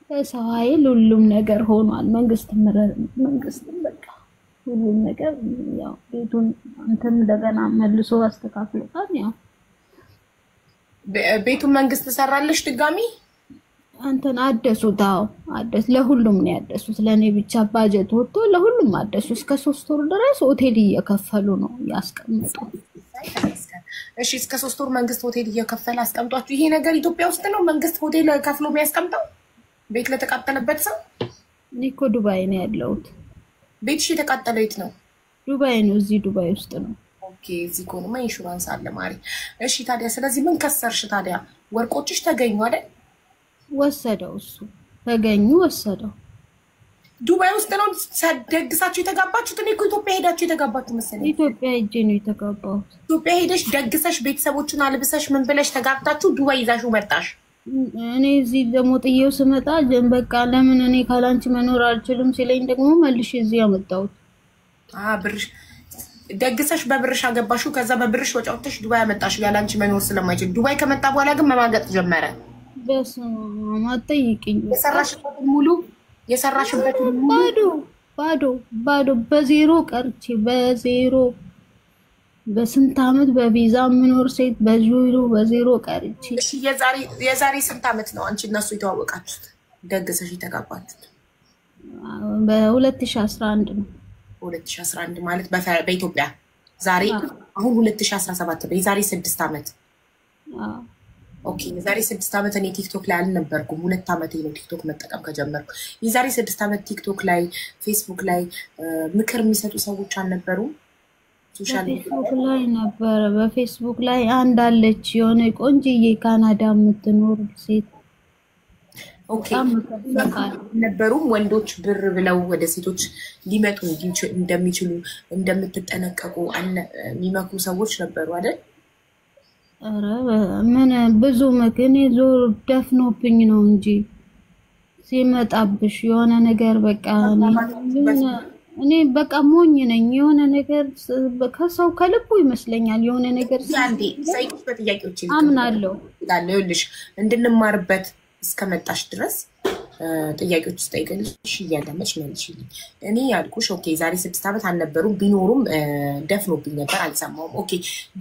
በሰው ኃይል ሁሉም ነገር ሆኗል። መንግስትም በቃ ሁሉም ነገር ያው ቤቱን እንትን እንደገና መልሶ አስተካክሎታል። ያው ቤቱን መንግስት ሰራለሽ ድጋሚ አንተን አደሱታው ለሁሉም ነው ያደሱት። ለኔ ብቻ ባጀት ወጥቶ ለሁሉም አደሱ። እስከ 3 ወር ድረስ ሆቴል እየከፈሉ ነው ያስቀምጡ። እሺ እስከ 3 ወር መንግስት ሆቴል እየከፈለ አስቀምጧችሁ። ይሄ ነገር ኢትዮጵያ ውስጥ ነው መንግስት ሆቴል ከፍሎ የሚያስቀምጠው ቤት ለተቃጠለበት ሰው? እኔ እኮ ዱባይ ነው ያለሁት። ቤትሽ የተቃጠለው የት ነው? ዱባይ ነው። እዚህ ዱባይ ውስጥ ነው። ኦኬ እዚህ ኮንማ ኢንሹራንስ አለ ማሪ። እሺ ታዲያ ስለዚህ ምን ከሰርሽ ታዲያ? ወርቆችሽ ተገኙ አይደል? ወሰደው እሱ ተገኙ ወሰደው። ዱባይ ውስጥ ነው ደግሳችሁ የተጋባችሁት? እኔ እኮ ኢትዮጵያ ሄዳችሁ የተጋባችሁ መሰለኝ። ኢትዮጵያ ሄጄ ነው የተጋባሁት። ኢትዮጵያ ሄደሽ ደግሰሽ ቤተሰቦቹን አልብሰሽ ምን ብለሽ ተጋብታችሁ ዱባይ ይዛችሁ መጣሽ? እኔ እዚህ ደግሞ ጥዬው ስመጣ በቃ ለምን እኔ ካላንቺ መኖር አልችልም ሲለኝ ደግሞ መልሼ እዚህ ያመጣሁት። ብርሽ ደግሰሽ በብርሽ አገባሽው። ከዛ በብርሽ ወጪ አውጥተሽ ዱባይ አመጣሽ ያላንቺ መኖር ስለማይችል። ዱባይ ከመጣ በኋላ ግን መማገጥ ጀመረ። በስመ አብ አትጠይቂኝ። የሰራሽበትን ባዶ በዜሮ ቀርቼ በዜሮ በስንት አመት በቪዛ ምኖር ሴት በዜሮ ቀርቼ። እሺ የዛሬ ስንት አመት ነው አንቺ እና እሱ የተዋወቃችሁት ደግሰሽ የተጋባችሁት? በ2011 ነው። 2011 ማለት በኢትዮጵያ ዛሬ አሁን 2017 ነው። የዛሬ 6 አመት። ኦኬ የዛሬ 6 አመት እኔ ቲክቶክ ላይ አልነበርኩም። 2 አመቴ ነው ቲክቶክ መጠቀም ከጀመርኩ። የዛሬ 6 አመት ቲክቶክ ላይ ፌስቡክ ላይ ምክር የሚሰጡ ሰዎች አልነበሩም? ሶሻል ፌስቡክ ላይ ነበር። በፌስቡክ ላይ አንድ አለች የሆነ ቆንጆዬ ካናዳ የምትኖር ሴት። ኦኬ ነበሩም ወንዶች ብር ብለው ወደ ሴቶች ሊመጡ እንደሚችሉ እንደምትጠነቀቁ የሚመክሩ ሰዎች ነበሩ አይደል? ኧረ ምን ብዙ መከኔ ዞር ደፍኖብኝ ነው እንጂ ሲመጣብሽ የሆነ ነገር በቃ እኔ በቃ ሞኝ ነኝ የሆነ ነገር ከሰው ከልቡ ይመስለኛል የሆነ ነገር ያንዴ ሳይኩ በጥያቄዎች አምናለሁ ይልሽ እንድንማርበት እስከመጣሽ ድረስ ጥያቄዎች ጠይቀልሽ እያለመች መልሽልኝ እኔ ያልኩሽ ኦኬ ዛሬ 6 ዓመት አልነበሩም ቢኖሩም ደፍኖብኝ ነበር አልሰማውም ኦኬ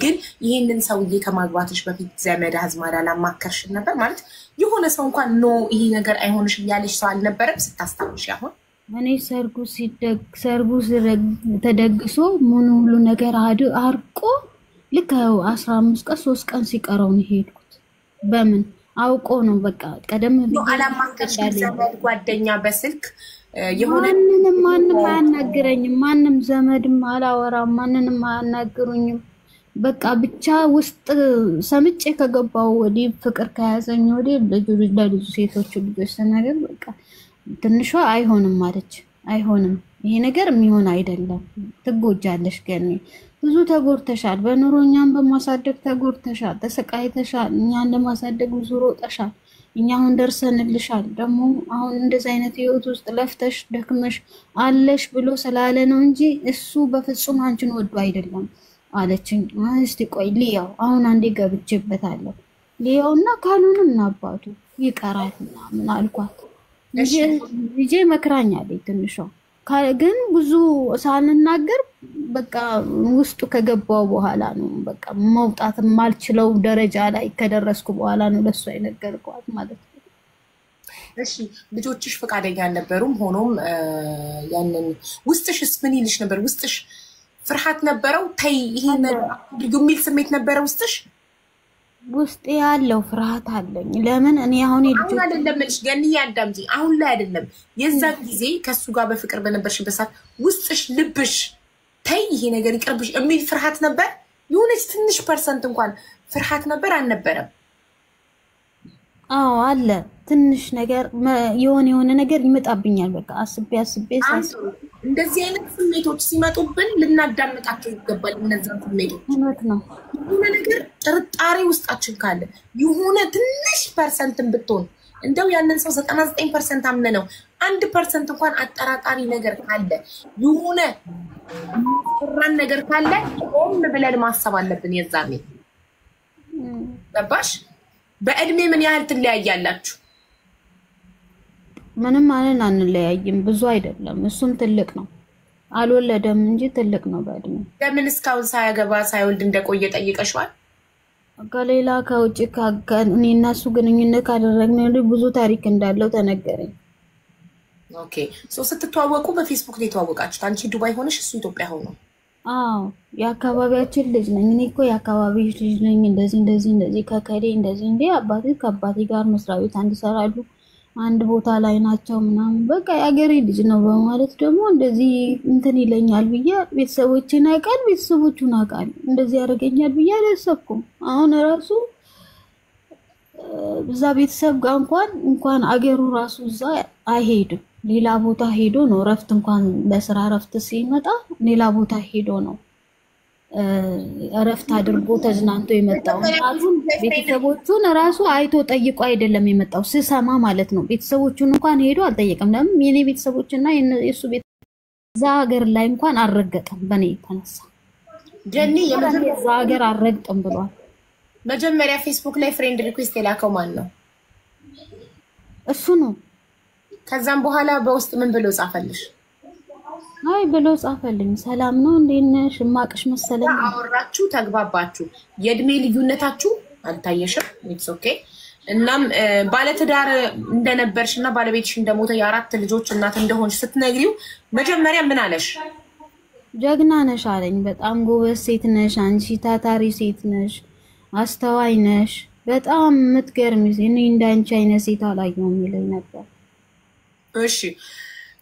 ግን ይሄንን ሰውዬ ከማግባትሽ በፊት ዘመድ አዝማድ አላማከርሽ ነበር ማለት የሆነ ሰው እንኳን ኖ ይሄ ነገር አይሆንሽ ያለሽ ሰው አልነበረም ስታስታውሽ አሁን እኔ ሰርጉ ተደግሶ ምን ሁሉ ነገር አርቆ ልክ 15 ቀን 3 ቀን ሲቀረው ነው ሄድኩት በምን አውቆ ነው በቃ ቀደም አላማከርሽ ዘመድ ጓደኛ በስልክ የሆነ ማንንም አያናግረኝም ማንንም ዘመድም አላወራም ማንንም አያናግሩኝም በቃ ብቻ ውስጥ ሰምጬ ከገባው ወዲህ ፍቅር ከያዘኝ ወዲህ ለልጁ ሴቶች ልጆች ተናገር በቃ ትንሿ አይሆንም ማለች አይሆንም ይሄ ነገር የሚሆን አይደለም ትጎጃለሽ ገኔ ብዙ ተጎርተሻል በኑሮኛም በማሳደግ ተጎርተሻል ተሰቃይተሻል እኛን ለማሳደግ ብዙ ሮጠሻል እኛ አሁን ደርሰንልሻል ደግሞ አሁን እንደዚህ አይነት ህይወት ውስጥ ለፍተሽ ደክመሽ አለሽ ብሎ ስላለ ነው እንጂ እሱ በፍጹም አንቺን ወዶ አይደለም አለችኝ እስቲ ቆይ ሊያው አሁን አንዴ ገብቼበታለሁ ሊያውና ካሉንም ናባቱ ይቀራል ምን አልኳት ልጄ መክራኛለች ትንሿ ግን ብዙ ሳልናገር በቃ ውስጡ ከገባው በኋላ ነው በቃ መውጣት ማልችለው ደረጃ ላይ ከደረስኩ በኋላ ነው ለሷ የነገርኳት ማለት ነው እሺ ልጆችሽ ፈቃደኛ አልነበሩም ሆኖም ያንን ውስጥሽስ ምን ይልሽ ነበር ውስጥሽ ፍርሃት ነበረው ታይ ይሄ የሚል ስሜት ነበረ ውስጥሽ ውስጥ ያለው ፍርሃት አለኝ ለምን እኔ አሁን ልጅ አይደለም ልጅ ገንዬ አዳምጪ አሁን ላይ አይደለም የዛ ጊዜ ከሱ ጋር በፍቅር በነበርሽበት ሰዓት ውስጥሽ ልብሽ ታይ ይሄ ነገር ይቅርብሽ የሚል ፍርሃት ነበር የሆነች ትንሽ ፐርሰንት እንኳን ፍርሃት ነበር አልነበረም አዎ አለ ትንሽ ነገር የሆነ ነገር ይመጣብኛል በቃ አስቤ እንደዚህ አይነት ስሜቶች ሲመጡብን ልናዳምጣቸው ይገባል እነዛን ስሜቶች እውነት ነው የሆነ ነገር ጥርጣሬ ውስጣችን ካለ የሆነ ትንሽ ፐርሰንትን ብትሆን እንደው ያንን ሰው 99% አምነነው 1% እንኳን አጠራጣሪ ነገር ካለ የሆነ ራን ነገር ካለ ቆም ብለን ማሰብ አለብን የዛኔ ገባሽ በእድሜ ምን ያህል ትለያያላችሁ ምንም ማለት አንለያይም ብዙ አይደለም እሱም ትልቅ ነው አልወለደም እንጂ ትልቅ ነው በእድሜ ለምን እስካሁን ሳያገባ ሳይወልድ እንደቆየ ጠይቀሽዋል ከሌላ ከውጭ እኔና እሱ ግንኙነት ካደረግን ብዙ ታሪክ እንዳለው ተነገረኝ ኦኬ ሶ ስትተዋወቁ በፌስቡክ ላይ ተዋወቃችሁት አንቺ ዱባይ ሆነሽ እሱ ኢትዮጵያ ሆኖ አዎ የአካባቢያችን ልጅ ነኝ እኔ እኮ የአካባቢ ልጅ ነኝ እንደዚህ ከከሌ እንደዚህ እንዴ ከአባቴ ጋር መስሪያ ቤት አንድ ይሰራሉ አንድ ቦታ ላይ ናቸው ምናምን በቃ ያገሬ ልጅ ነው በማለት ደግሞ እንደዚህ እንትን ይለኛል ብዬ ቤተሰቦቼን አውቃል ቤተሰቦቹን አውቃል እንደዚህ ያደርገኛል ብዬ አላሰብኩም አሁን ራሱ እዛ ቤተሰብ ጋር እንኳን አገሩ ራሱ እዛ አይሄድም ሌላ ቦታ ሄዶ ነው ረፍት እንኳን ለስራ ረፍት ሲመጣ ሌላ ቦታ ሄዶ ነው ረፍት አድርጎ ተዝናንቶ የመጣው አሁን ቤተሰቦቹን ራሱ አይቶ ጠይቆ አይደለም የመጣው ስሰማ ማለት ነው ቤተሰቦቹን እንኳን ሄዶ አልጠየቀም ለምን የኔ ቤተሰቦችና የሱ ቤት እዛ ሀገር ላይ እንኳን አልረገጠም በኔ ተነሳ ጀኒ እዛ ሀገር አልረግጥም ብሏል መጀመሪያ ፌስቡክ ላይ ፍሬንድ ሪኩዌስት የላከው ማን ነው እሱ ነው ከዛም በኋላ በውስጥ ምን ብሎ ጻፈልሽ አይ ብሎ ጻፈልኝ ሰላም ነው እንዴነሽ ማቅሽ መሰለኝ አወራችሁ ተግባባችሁ የእድሜ ልዩነታችሁ አልታየሽም ኢትስ ኦኬ እናም ባለትዳር እንደነበርሽና ባለቤትሽ እንደሞተ የአራት ልጆች እናት እንደሆንሽ ስትነግሪው መጀመሪያ ምን አለሽ ጀግና ነሽ አለኝ በጣም ጎበዝ ሴት ነሽ አንቺ ታታሪ ሴት ነሽ አስተዋይ ነሽ በጣም ምትገርሚ እኔ እንዳንቺ አይነት ሴት አላየሁም ይለኝ ነበር እሺ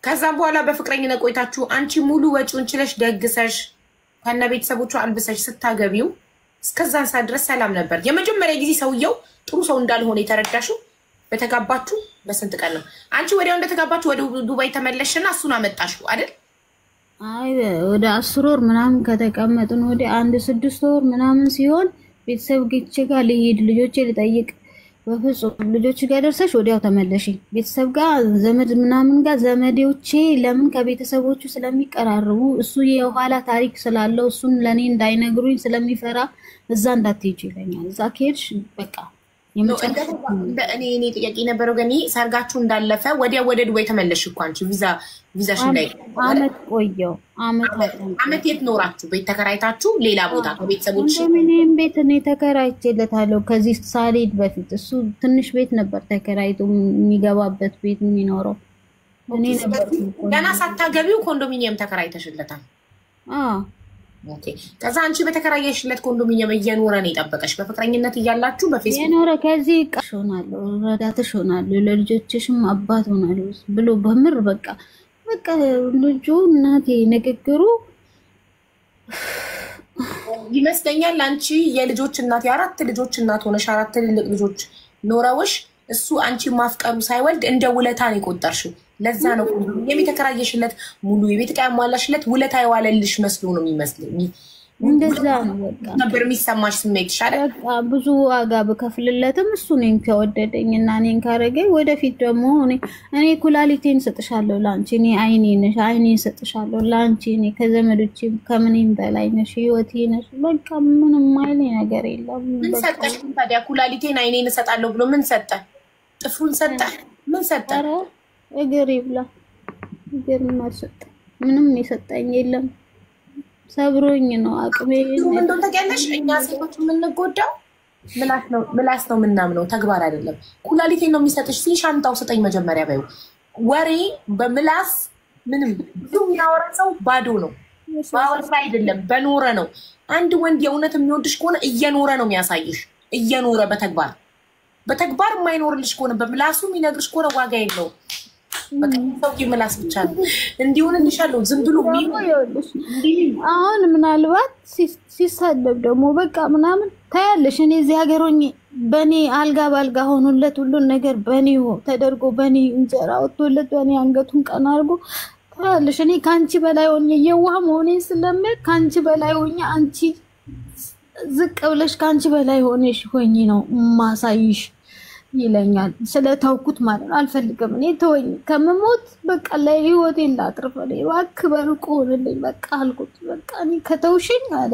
ከዛም በኋላ በፍቅረኝነት ቆይታችሁ አንቺ ሙሉ ወጪውን ችለሽ ደግሰሽ ከነ ቤተሰቦቹ አልብሰሽ ስታገቢው እስከዛን ሰዓት ድረስ ሰላም ነበር የመጀመሪያ ጊዜ ሰውየው ጥሩ ሰው እንዳልሆነ የተረዳሽው በተጋባችሁ በስንት ቀን ነው አንቺ ወዲያው እንደተጋባችሁ ወደ ዱባይ ተመለሽና እሱን አመጣሽው አይደል አይ ወደ 10 ወር ምናምን ከተቀመጥን ወደ 1-6 ወር ምናምን ሲሆን ቤተሰብ ጋር ልሄድ ልጆቼ ልጠይቅ በፍጹም ልጆች ጋር ደርሰሽ ወዲያው ተመለሺ። ቤተሰብ ጋር ዘመድ ምናምን ጋር ዘመዶቼ ለምን ከቤተሰቦቹ ስለሚቀራርቡ እሱ የኋላ ታሪክ ስላለው እሱን ለኔ እንዳይነግሩኝ ስለሚፈራ እዛ እንዳትሄጂ ይለኛል። እዛ ከሄድሽ በቃ እኔ ጥያቄ ነበረው ግን ሰርጋችሁ እንዳለፈ ወዲያው ወደ ዱባይ ተመለሽ እኮ አንቺ ቪዛሽ ላይ አመት ቆየው። አመት የት ኖራችሁ? ቤት ተከራይታችሁ ሌላ ቦታ ከቤተሰቦች? ምንም ቤት እኔ ተከራይቼለታለሁ ከዚህ ሳልሄድ በፊት። እሱ ትንሽ ቤት ነበር ተከራይቶ የሚገባበት ቤት የሚኖረው። እኔ ነበር ገና ሳታገቢው ኮንዶሚኒየም ተከራይተሽለታል? ኦኬ። ከዛ አንቺ በተከራየሽለት ኮንዶሚኒየም እየኖረ ነው የጠበቀሽ? በፍቅረኝነት እያላችሁ በፌስቡክ የኖረ ከዚህ ሆናለሁ ረዳትሽ ሆናለሁ ለልጆችሽም አባት ሆናለሁ ብሎ በምር በቃ ልጁ እናቴ ንግግሩ ይመስለኛል። አንቺ የልጆች እናት የአራት ልጆች እናት ሆነሽ 4 ትልልቅ ልጆች ኖረውሽ እሱ አንቺ ማፍቀሩ ሳይወልድ እንደ ውለታ ነው የቆጠርሽው። ለዛ ነው የሚተከራየሽለት ሙሉ የቤት ዕቃ ያሟላሽለት ውለታ የዋለልሽ መስሎ ነው የሚመስለኝ። እንደዛ ነው በቃ ነበር የሚሰማሽ ስሜት ይሻለ። በቃ ብዙ ዋጋ በከፍልለትም እሱ እኔን ከወደደኝና እኔን ካረገኝ ወደፊት ደግሞ እኔ ኩላሊቴን ሰጥሻለሁ ላንቺ፣ እኔ አይኔን ሰጥሻለሁ ላንቺ፣ እኔ ከዘመዶቼ ከምንም በላይ ነሽ፣ ህይወቴ ነሽ። በቃ ምንም አይኔ ነገር የለም። ምን ሰጠሽ ታዲያ? ኩላሊቴን አይኔን እሰጣለሁ ብሎ ምን ሰጠ? ጥፍሩን ሰጠ? ምን ሰጠ? እግር ይብላ እግር ማሰጠ ምንም የሰጠኝ የለም። ሰብሮኝ ነው አቅሜ እንደው ተቀለሽ። እኛ ሴቶች የምንጎዳው ምላስ ነው ምናምነው ተግባር አይደለም። ኩላሊቴን ነው የሚሰጥሽ ሲል ሻንጣው ስጠኝ መጀመሪያ በይው። ወሬ በምላስ ምንም ያወራ ሰው ባዶ ነው። ባወራ አይደለም በኖረ ነው። አንድ ወንድ የእውነት የሚወድሽ ከሆነ እየኖረ ነው የሚያሳይሽ። እየኖረ በተግባር የማይኖርልሽ ከሆነ በምላሱ የሚነግርሽ ከሆነ ዋጋ የለውም። በቃ ምላስ ብቻ ነው እንዲሆንልሻለሁ። ዝም ብሎ አሁን ምናልባት ሲሳደብ ደግሞ በቃ ምናምን ታያለሽ። እኔ እዚህ ሀገር ሆኜ በኔ አልጋ ባልጋ ሆኖለት ሁሉን ነገር በኔ ተደርጎ በኔ እንጀራ ወጥቶለት በኔ አንገቱን ቀና አድርጎ ታያለሽ። እኔ ካንቺ በላይ ሆኜ የዋህ መሆኔን ስለምል ካንቺ በላይ ሆኜ አንቺ ዝቅ ብለሽ ካንቺ በላይ ሆኜ ነው ማሳይሽ ይለኛል። ስለታውኩት ማለት አልፈልግም። እኔ ተወኝ ከመሞት በቃ ለህይወቴን ላጥርፍ ነው እባክህ በሩቅ ሆነልኝ በቃ አልኩት። በቃ እኔ ከተውሽኝ አለ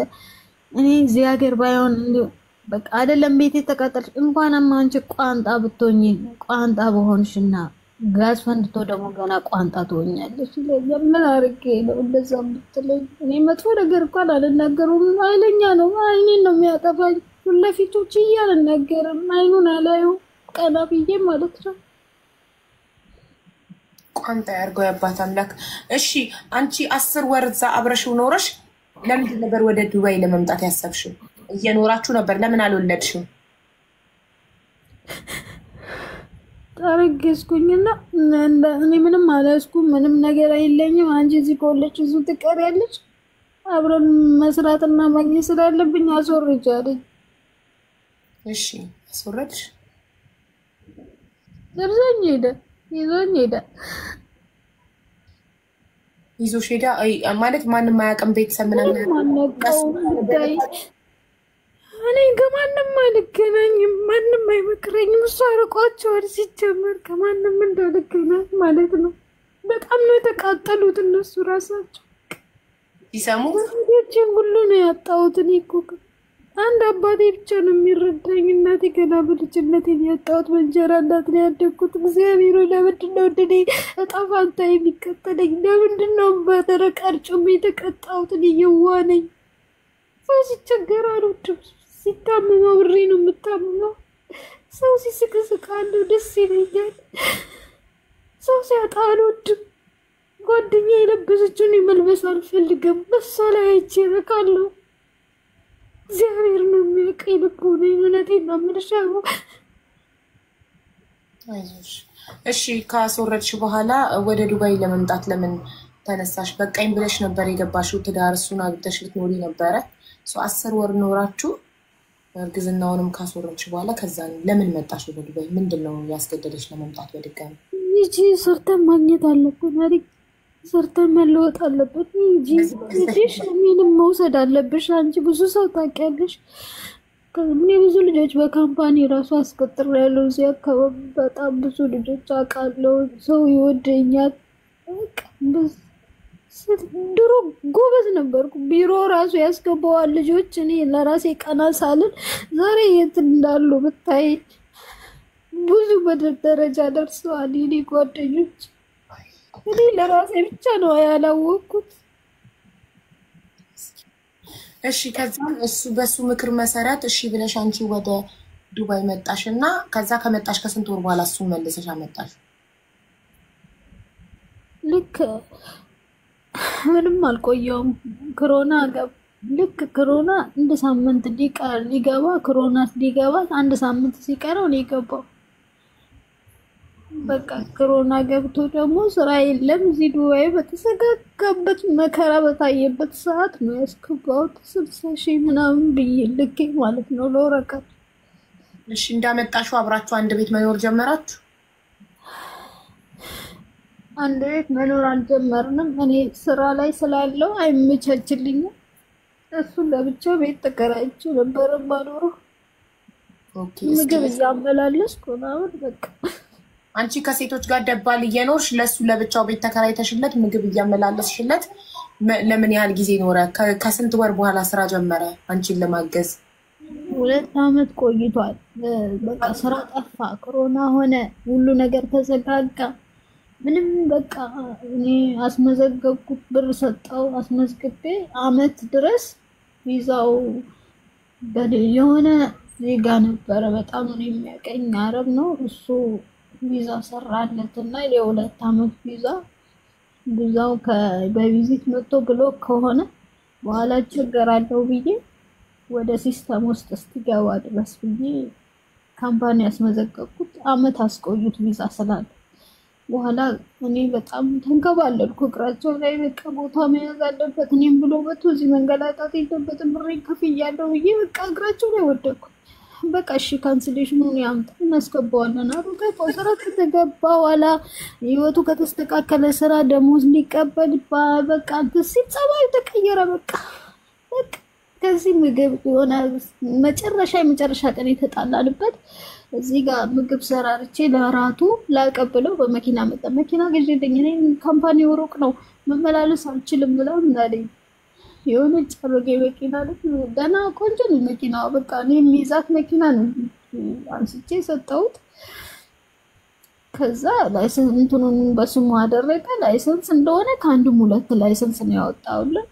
እኔ እዚህ ሀገር ባይሆን በቃ አይደለም ቤቴ ተቃጠልሽ እንኳንማ አንቺ ቋንጣ ብትሆኚ ቋንጣ በሆንሽና ጋዝ ፈንድቶ ደግሞ ገና ቋንጣ ትሆኛለሽ። ለምን አርቄ ነው እንደዛ ብትለኝ? እኔ መጥፎ ነገር እንኳን አልናገሩም። ኃይለኛ ነው። አይኔን ነው የሚያጠፋኝ። ሁለፊቱ ችዬ አልናገርም። አይኑን አላየው ቀና ብዬ ማለት ነው። ቋንጣ ያርገው ያባት አምላክ። እሺ አንቺ 10 ወር እዛ አብረሽው ኖረሽ ለምን ነበር ወደ ዱባይ ለመምጣት ያሰብሽው? እየኖራችሁ ነበር፣ ለምን አልወለድሽም? ታረገዝኩኝና እኔ ምንም አላስኩም፣ ምንም ነገር አይለኝም። አንቺ እዚህ ከወለድሽ እሱ ትቀሪያለሽ፣ አብረን መስራትና ማግኘት ስላለብኝ አስወርጃለኝ። እሺ አስወረድሽ? ይዞኝ ሄደ። ይዞሽ ሄዳ ማለት ማንም አያውቅም ቤተሰብ ምናምን እኔ ከማንም አልገናኝም፣ ማንም አይመክረኝም። እሱ አርቋቸዋል ሲጀመር ከማንም እንዳልገናኝ ማለት ነው። በጣም ነው የተቃጠሉት እነሱ ራሳቸው ሲሰሙ። ልጆችን ሁሉ ነው ያጣሁት። እኔ እኮ አንድ አባቴ ብቻ ነው የሚረዳኝ። እናቴ ገና በልጅነቴ ያጣሁት በእንጀራ እናት ነው ያደግኩት። እግዚአብሔር ለምንድን ነው እንደኔ እጣ ፋንታ የሚከተለኝ? ለምንድን ነው በደረቅ አርጩሜ የተቀጣሁት? እኔ የዋህ ነኝ። ሰው ሲቸገር አልወድም። ሲታመም አብሬ ነው የምታመመው። ሰው ሲስቅ እስቃለሁ፣ ደስ ይለኛል። ሰው ሲያጣ አልወድም። ጓደኛ የለበሰችውን መልበስ አልፈልግም። በሷ ላይ አይቼ እረካለሁ። እግዚአብሔር ነው የሚያውቀኝ። ልቦና እውነቴን ነው የምልሽ። አይዞሽ። እሺ ካስወረድሽ በኋላ ወደ ዱባይ ለመምጣት ለምን ተነሳሽ? በቃኝ ብለሽ ነበር የገባሽው ትዳር፣ እሱን አግብተሽ ልትኖሪ ነበረ። 10 ወር ኖራችሁ እርግዝናውንም ካስወረድሽ በኋላ ከዛ ለምን መጣሽ ወደ ዱባይ? ምንድነው ያስገደደሽ ለመምጣት በድጋሚ? ይቺ ሰርተን ማግኘት አለብን አይደል? ሰርተን መለወጥ አለበት እንጂ ምንም መውሰድ አለብሽ። አንቺ ብዙ ሰው ታውቂያለሽ። እኔ ብዙ ልጆች በካምፓኒ ራሱ አስቀጥሬያለሁ። እዚህ አካባቢ በጣም ብዙ ልጆች አውቃለሁ። ሰው ይወደኛል። በቃ ድሮ ጎበዝ ነበርኩ። ቢሮ ራሱ ያስገባዋል ልጆች። እኔ ለራሴ ቀና ሳልን ዛሬ የት እንዳሉ ብታይ ብዙ በደረጃ ደርሰዋል የኔ ጓደኞች። እኔ ለራሴ ብቻ ነው ያላወቅኩት። እሺ ከዛ እሱ በሱ ምክር መሰረት እሺ ብለሽ አንቺ ወደ ዱባይ መጣሽና ከዛ ከመጣሽ ከስንት ወር በኋላ እሱ መልሰሽ አመጣሽ? ልክ ምንም አልቆየውም። ኮሮና ልክ ኮሮና እንደ ሳምንት ሊገባ ኮሮና ሊገባ አንድ ሳምንት ሲቀረው ነው የገባው። በቃ ኮሮና ገብቶ ደግሞ ስራ የለም። እዚህ ዱባይ በተሰጋጋበት መከራ በታየበት ሰዓት ነው ያስገባሁት 60,000 ምናምን ብዬ ልኬ ማለት ነው ለወረቀት። እሺ እንዳመጣሽው አብራችሁ አንድ ቤት መኖር ጀመራችሁ? አንድ ቤት መኖር አልጀመርንም። እኔ ስራ ላይ ስላለው አይመቻችልኝም። እሱ ለብቻው ቤት ተከራይቼ ነበር ማኖረው። ኦኬ ምግብ እያመላለስኩ ምናምን በቃ አንቺ ከሴቶች ጋር ደባል እየኖርሽ ለሱ ለብቻው ቤት ተከራይተሽለት ምግብ እያመላለስሽለት ለምን ያህል ጊዜ ኖረ? ከስንት ወር በኋላ ስራ ጀመረ አንቺን ለማገዝ? 2 አመት ቆይቷል። በቃ ስራ ጠፋ፣ ኮሮና ሆነ፣ ሁሉ ነገር ተዘጋጋ። ምንም በቃ እኔ አስመዘገብኩት፣ ብር ሰጣው፣ አስመዝግቤ አመት ድረስ ቪዛው የሆነ ዜጋ ነበረ በጣም ነው የሚያቀኝ፣ አረብ ነው እሱ። ቪዛ ሰራለትና ለ2 አመት ቪዛው በቪዚት መጥቶ ብሎክ ከሆነ በኋላ ቸገራለሁ ብዬ ወደ ሲስተም ውስጥ እስኪገባ ድረስ ብዬ ካምፓኒ ያስመዘገብኩት። አመት አስቆዩት ቪዛ ስላለ። በኋላ እኔ በጣም ተንከባለልኩ። እግራቸው ላይ በቃ ቦታ መያዝ አለበት እኔም ብሎ መቶ እዚህ መንገላታት የለበትም ብሬን ከፍያለሁ ብዬ በቃ እግራቸው ላይ ወደቅኩ። በቃ እሺ ካንስሌሽኑን ያምጣ እናስገባዋለን አሉ። ስራ ከተገባ በኋላ ህይወቱ ከተስተካከለ ስራ ደሞዝ ሊቀበል በቃ ሲል ጸባዩ ተቀየረ። በቃ ከዚህ ምግብ የሆነ የመጨረሻ ቀን የተጣላንበት እዚህ ጋር ምግብ ሰራርቼ ለራቱ ላቀብለው በመኪና መጣ። መኪና ገዥልኝ እኔ ካምፓኒ ሩቅ ነው መመላለስ አልችልም ብለው እንዳለኝ የሆነ ጨረገ መኪና ደና ቆንጆ ነው መኪናው። በቃ እኔ የሚይዛት መኪና ነው አንስቼ ሰጠሁት። ከዛ ላይሰንስ እንትኑን በስሙ አደረገ። ላይሰንስ እንደሆነ ከአንድም 2 ላይሰንስ ነው ያወጣውልን።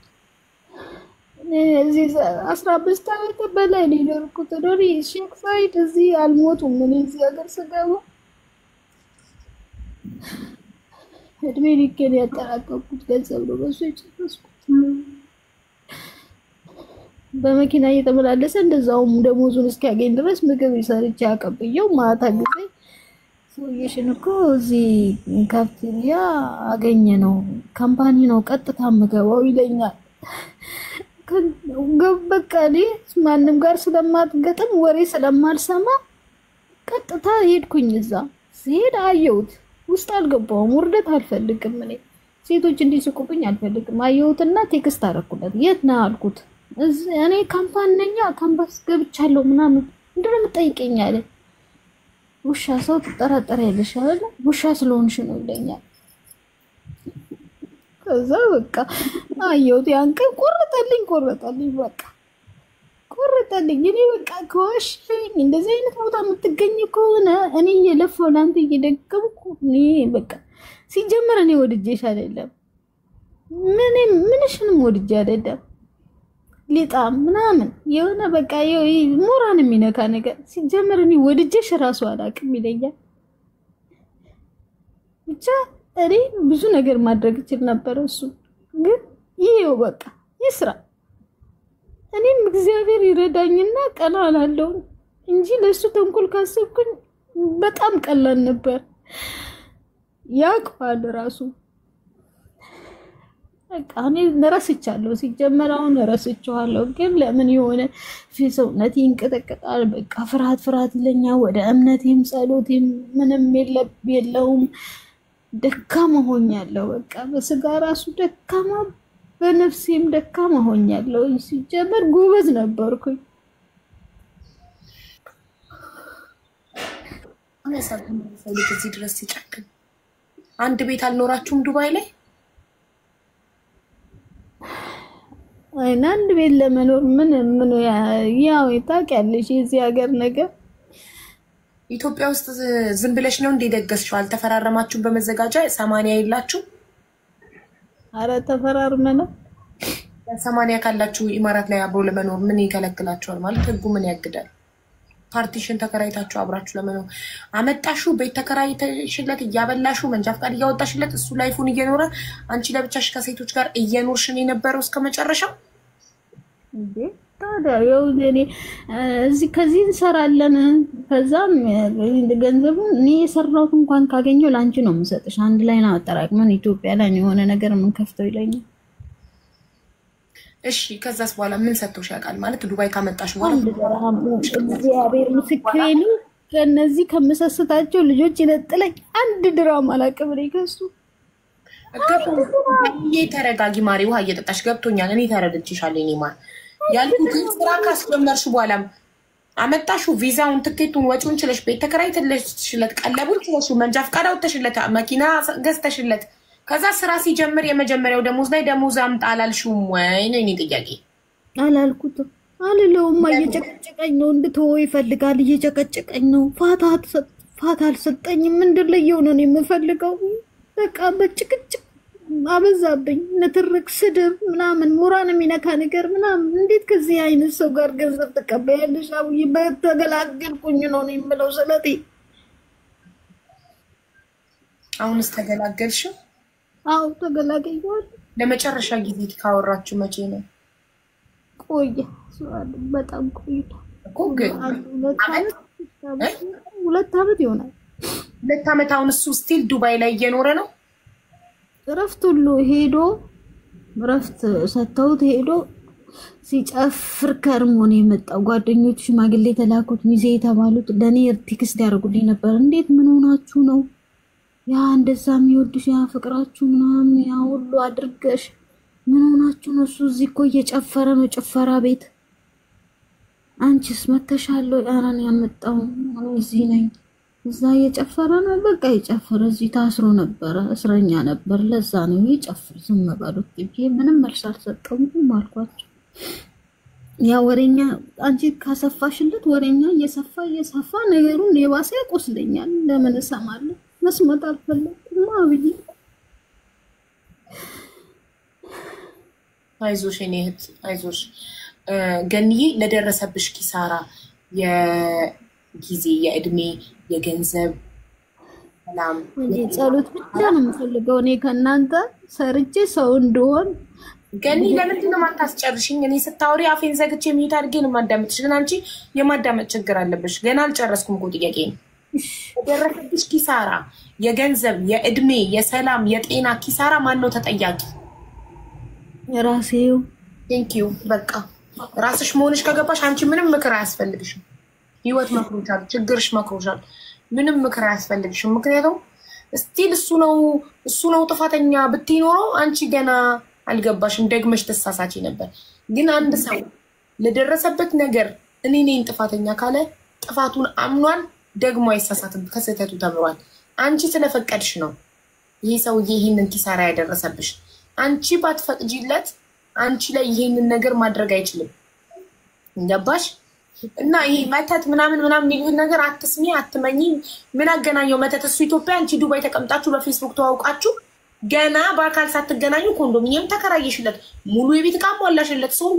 እዚህ 15 አመት በላይ ነው የኖርኩት። ዶሪ ሼክ ሳይድ እዚህ አልሞቱም። ምን እዚህ ሀገር ስገባ እድሜ ልኬን ያጠራቀምኩት ገንዘብ ነው በሱ የጨረስኩት። በመኪና እየተመላለሰ እንደዛውም ደሞዙን እስኪያገኝ ድረስ ምግብ ይሰርቼ አቀብየው ማታ ጊዜ ሰውዬሽን እኮ እዚህ ካፍቴሪያ አገኘ ነው ካምፓኒ ነው ቀጥታ ምገባው ይለኛል። በቃ እኔ ማንም ጋር ስለማትገጥም ወሬ ስለማልሰማ ቀጥታ ሄድኩኝ። እዛ ሲሄድ አየሁት። ውስጥ አልገባውም። ውርደት አልፈልግም። እኔ ሴቶች እንዲስቁብኝ አልፈልግም። አየሁትና ቴክስት አደረኩለት። የት ነህ አልኩት። እኔ ካምፓኒ ነኝ ካምፓስ ገብቻለሁ ምናምን እንደምን የምትጠይቀኝ አለ። ውሻ ሰው ትጠራጠሪያለሽ አይደል? ውሻ ስለሆንሽ ነው ይለኛል። ከዛ በቃ አየሁት። ያን ቀን ቆረጠልኝ በቃ ቆረጠልኝ። እኔ በቃ ከዋሽኝ እንደዚህ አይነት ቦታ የምትገኝ ከሆነ እኔ እየለፋሁ ላንተ እየደከምኩ እኔ በቃ ሲጀመር እኔ ወድጄሽ አይደለም ምንሽንም ወድጄ አይደለም ሊጣ ምናምን የሆነ በቃ ሞራን የሚነካ ነገር ሲጀመር እኔ ወድጄሽ ራሱ አላውቅም ይለኛል። ብቻ እኔ ብዙ ነገር ማድረግ እችል ነበር። እሱ ግን ይሄው በቃ ይስራ። እኔም እግዚአብሔር ይረዳኝና ቀና አላለሁ እንጂ ለሱ ተንኮል ካሰብኩኝ በጣም ቀላል ነበር። ያውቃል ራሱ በቃ እኔ ረስቻለሁ። ሲጀመር አሁን ረስቻለሁ። ግን ለምን የሆነ ሰውነቴ ይንቀጠቀጣል። በቃ ፍርሃት ይለኛል። ወደ እምነቴም ጸሎቴም ምንም የለውም። ደካማ ሆኛለሁ። በቃ በስጋ ራሱ ደካማ፣ በነፍሴም ደካማ ሆኛለሁ። ሲጀመር ጎበዝ ነበርኩኝ። እኔ ሳልኩኝ ልጅ እዚህ ድረስ ሲጨክን አንድ ቤት አልኖራችሁም ዱባይ ላይ? አይና አንድ ቤት ለመኖር ምን ያው ታውቂያለሽ የዚህ ሀገር ነገር ኢትዮጵያ ውስጥ ዝም ብለሽ ነው እንዴ ደገስሽው? አልተፈራረማችሁም በመዘጋጃ 80 የላችሁ? አረ ተፈራርመና 80 ካላችሁ ኢማራት ላይ አብሮ ለመኖር ምን ይከለክላችኋል? ማለት ህጉ ምን ያግዳል? ፓርቲሽን ተከራይታችሁ አብራችሁ ለመኖር አመጣሹ ቤት ተከራይተሽለት እያበላሹ መንጃ ፈቃድ እያወጣሽለት እሱ ላይፉን እየኖረ አንቺ ለብቻሽ ከሴቶች ጋር እየኖርሽን የነበረው እስከመጨረሻው እንዴ ታዲያ ያው እኔ እዚህ ከዚህ እንሰራለን ከዛም ገንዘቡን እኔ የሰራሁት እንኳን ካገኘው ላንቺ ነው የምሰጥሽ አንድ ላይ ነው አጠራቅመን ኢትዮጵያ ላይ የሆነ ነገር ምን ከፍተው ይለኛል እሺ ከዛስ በኋላ ምን ሰጥቶሽ ያውቃል ማለት ዱባይ ካመጣሽ በኋላ እግዚአብሔር ምስክሬ ነው ከነዚህ ከመሰሰታቸው ልጆች ይነጥለኝ አንድ ድራም አላቀም ነው ከሱ ተረጋጊ ማሪ ውሃ እየጠጣሽ ገብቶኛል እኔ ተረድቼሻለሁ እኔ ማር ያልኩት ስራ ካስጀመርሽ በኋላም አመጣሹ ቪዛውን ትኬቱን ወጪውን ችለሽ ቤት ተከራይተሽለት ቀለቡን ችለሽ መንጃ ፈቃድ አውጥተሽለት መኪና ገዝተሽለት ከዛ ስራ ሲጀምር የመጀመሪያው ደሞዝ ላይ ደሞዝ አምጣ አላልሽውም ወይ ነው እኔ ጥያቄ አላልኩት አልለውም እየጨቀጨቀኝ ነው እንድትወው ይፈልጋል እየጨቀጨቀኝ ነው ፋታ አልሰጠኝም እንደለየው ነው የምፈልገው በቃ በጭቅጭቅ አበዛብኝ ንትርክ ስድብ ምናምን ሞራን የሚነካ ነገር ምናምን እንዴት ከዚህ አይነት ሰው ጋር ገንዘብ ተቀበያለሽ አውይ በተገላገልኩኝ ነው የምለው ስለቴ አሁንስ ተገላገልሽው አው ተገላገልኩ ለመጨረሻ ጊዜ ካወራችሁ መቼ ነው ቆየ በጣም ቆይቶ እኮ ግን ሁለት አመት ይሆናል 2 አመት አሁን እሱ ስቲል ዱባይ ላይ እየኖረ ነው ረፍት ሁሉ ሄዶ ረፍት ሰተውት ሄዶ ሲጨፍር ከርሞ ነው የመጣው ጓደኞቹ ሽማግሌ ተላኩት ሚዜ የተባሉት ለኔ ቴክስት ያደርጉልኝ ነበር እንዴት ምን ሆናችሁ ነው ያ እንደዛ የሚወድሽ ያ ፍቅራችሁ ምናምን ያ ሁሉ አድርገሽ ምን ሆናችሁ ነው እሱ እዚህ እኮ እየጨፈረ ነው ጭፈራ ቤት አንቺስ መተሻለ አራን ያመጣው እዚህ ነኝ እዛ እየጨፈረ ነው በቃ እየጨፈረ እዚህ ታስሮ ነበር እስረኛ ነበር ለዛ ነው እየጨፈረ ዝም ባሉት እንጂ ምንም መልስ አልሰጠውም አልኳቸው ያ ወሬኛ አንቺ ካሰፋሽለት ወሬኛ እየሰፋ ነገሩን የባሰ ያቆስለኛል ለምን እሰማለሁ መስማት አልፈለኩም አብይ አይዞሽ እኔ እህት አይዞሽ ገንዬ ለደረሰብሽ ኪሳራ የጊዜ የእድሜ የገንዘብ ሰላም ጸሎት ብቻ ነው የምፈልገው እኔ ከናንተ ሰርቼ ሰው እንደሆን ገኒ ለምንድን ነው ማታስጨርሽኝ እኔ ስታወሪ አፌን ዘግቼ የሚሄድ አድርጌ ነው ማዳመጥሽ ግን አንቺ የማዳመጥ ችግር አለብሽ ገና አልጨረስኩም እኮ ጥያቄ ነው ለደረሰብሽ ኪሳራ የገንዘብ የእድሜ የሰላም የጤና ኪሳራ ማን ነው ተጠያቂ ራሴው ቴንኪው በቃ ራስሽ መሆንሽ ከገባሽ አንቺ ምንም ምክር አያስፈልግሽም ህይወት መክሮሻል ችግርሽ መክሮሻል ምንም ምክር አያስፈልግሽም ምክንያቱም ስቲል እሱ ነው ጥፋተኛ ብትኖረው አንቺ ገና አልገባሽም ደግመሽ ተሳሳቺ ነበር ግን አንድ ሰው ለደረሰበት ነገር እኔ ነኝ ጥፋተኛ ካለ ጥፋቱን አምኗል ደግሞ አይሳሳትም ከስህተቱ ተምሯል አንቺ ስለፈቀድሽ ነው ይሄ ሰውዬ ይሄንን ኪሳራ ያደረሰብሽ አንቺ ባትፈቅጂለት አንቺ ላይ ይሄንን ነገር ማድረግ አይችልም ገባሽ እና ይሄ መተት ምናምን የሚሉት ነገር አትስሚ አትመኝ ምን አገናኘው መተት እሱ ኢትዮጵያ አንቺ ዱባይ ተቀምጣችሁ በፌስቡክ ተዋውቃችሁ ገና በአካል ሳትገናኙ ኮንዶሚኒየም ተከራየሽለት ሙሉ የቤት ዕቃ ሞላሽለት ሰው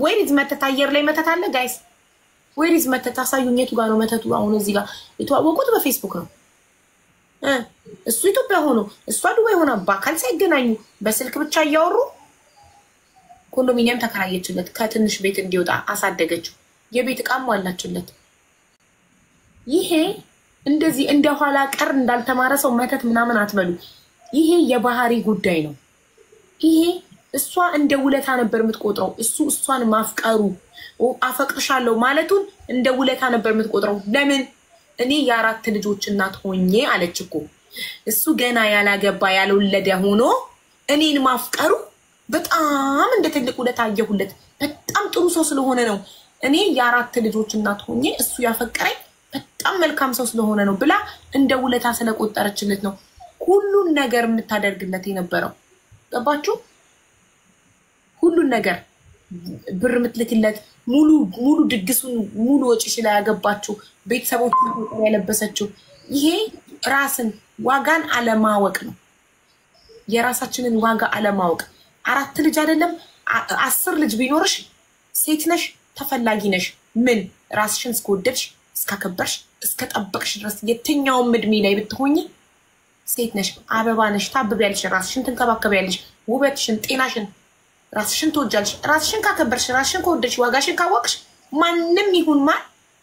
ወይስ መተት አየር ላይ መተት አለ ጋይስ ወይስ መተት አሳዩኝ የቱ ጋር ነው መተቱ አሁን እዚህ ጋር የተዋወቁት በፌስቡክ ነው እሱ ኢትዮጵያ ሆኖ እሷ ዱባይ ሆና በአካል ሳይገናኙ በስልክ ብቻ እያወሩ ኮንዶሚኒየም ተከራየችለት ከትንሽ ቤት እንዲወጣ አሳደገችው የቤት ዕቃ ሟላችለት ይሄ እንደዚህ እንደኋላ ቀር እንዳልተማረ ሰው መተት ምናምን አትበሉ ይሄ የባህሪ ጉዳይ ነው ይሄ እሷ እንደ ውለታ ነበር የምትቆጥረው እሱ እሷን ማፍቀሩ አፈቅርሻለሁ ማለቱን እንደ ውለታ ነበር የምትቆጥረው ለምን እኔ የአራት ልጆች እናት ሆኜ አለችኮ እሱ ገና ያላገባ ያልወለደ ሆኖ እኔን ማፍቀሩ በጣም እንደ ትልቅ ውለታ አየሁለት በጣም ጥሩ ሰው ስለሆነ ነው እኔ የአራት ልጆች እናት ሆኜ እሱ ያፈቀረኝ በጣም መልካም ሰው ስለሆነ ነው ብላ እንደ ውለታ ስለቆጠረችለት ነው ሁሉን ነገር የምታደርግለት የነበረው። ገባችሁ? ሁሉን ነገር ብር ምትልክለት ሙሉ ድግሱን ሙሉ ወጪ ላይ ያገባችሁ ቤተሰቦች ያለበሰችው ይሄ ራስን ዋጋን አለማወቅ ነው። የራሳችንን ዋጋ አለማወቅ። 4 ልጅ አይደለም 10 ልጅ ቢኖርሽ ሴት ነሽ፣ ተፈላጊ ነሽ። ምን ራስሽን እስከወደድሽ እስከከበርሽ እስከጠበቅሽ ድረስ የትኛውም እድሜ ላይ ብትሆኚ ሴት ነሽ፣ አበባ ነሽ፣ ታብቢያለሽ፣ ራስሽን ትንከባከቢያለሽ፣ ውበትሽን፣ ጤናሽን፣ ራስሽን ትወጃለሽ። ራስሽን ካከበርሽ፣ ራስሽን ከወደድሽ፣ ዋጋሽን ካወቅሽ ማንም ይሁን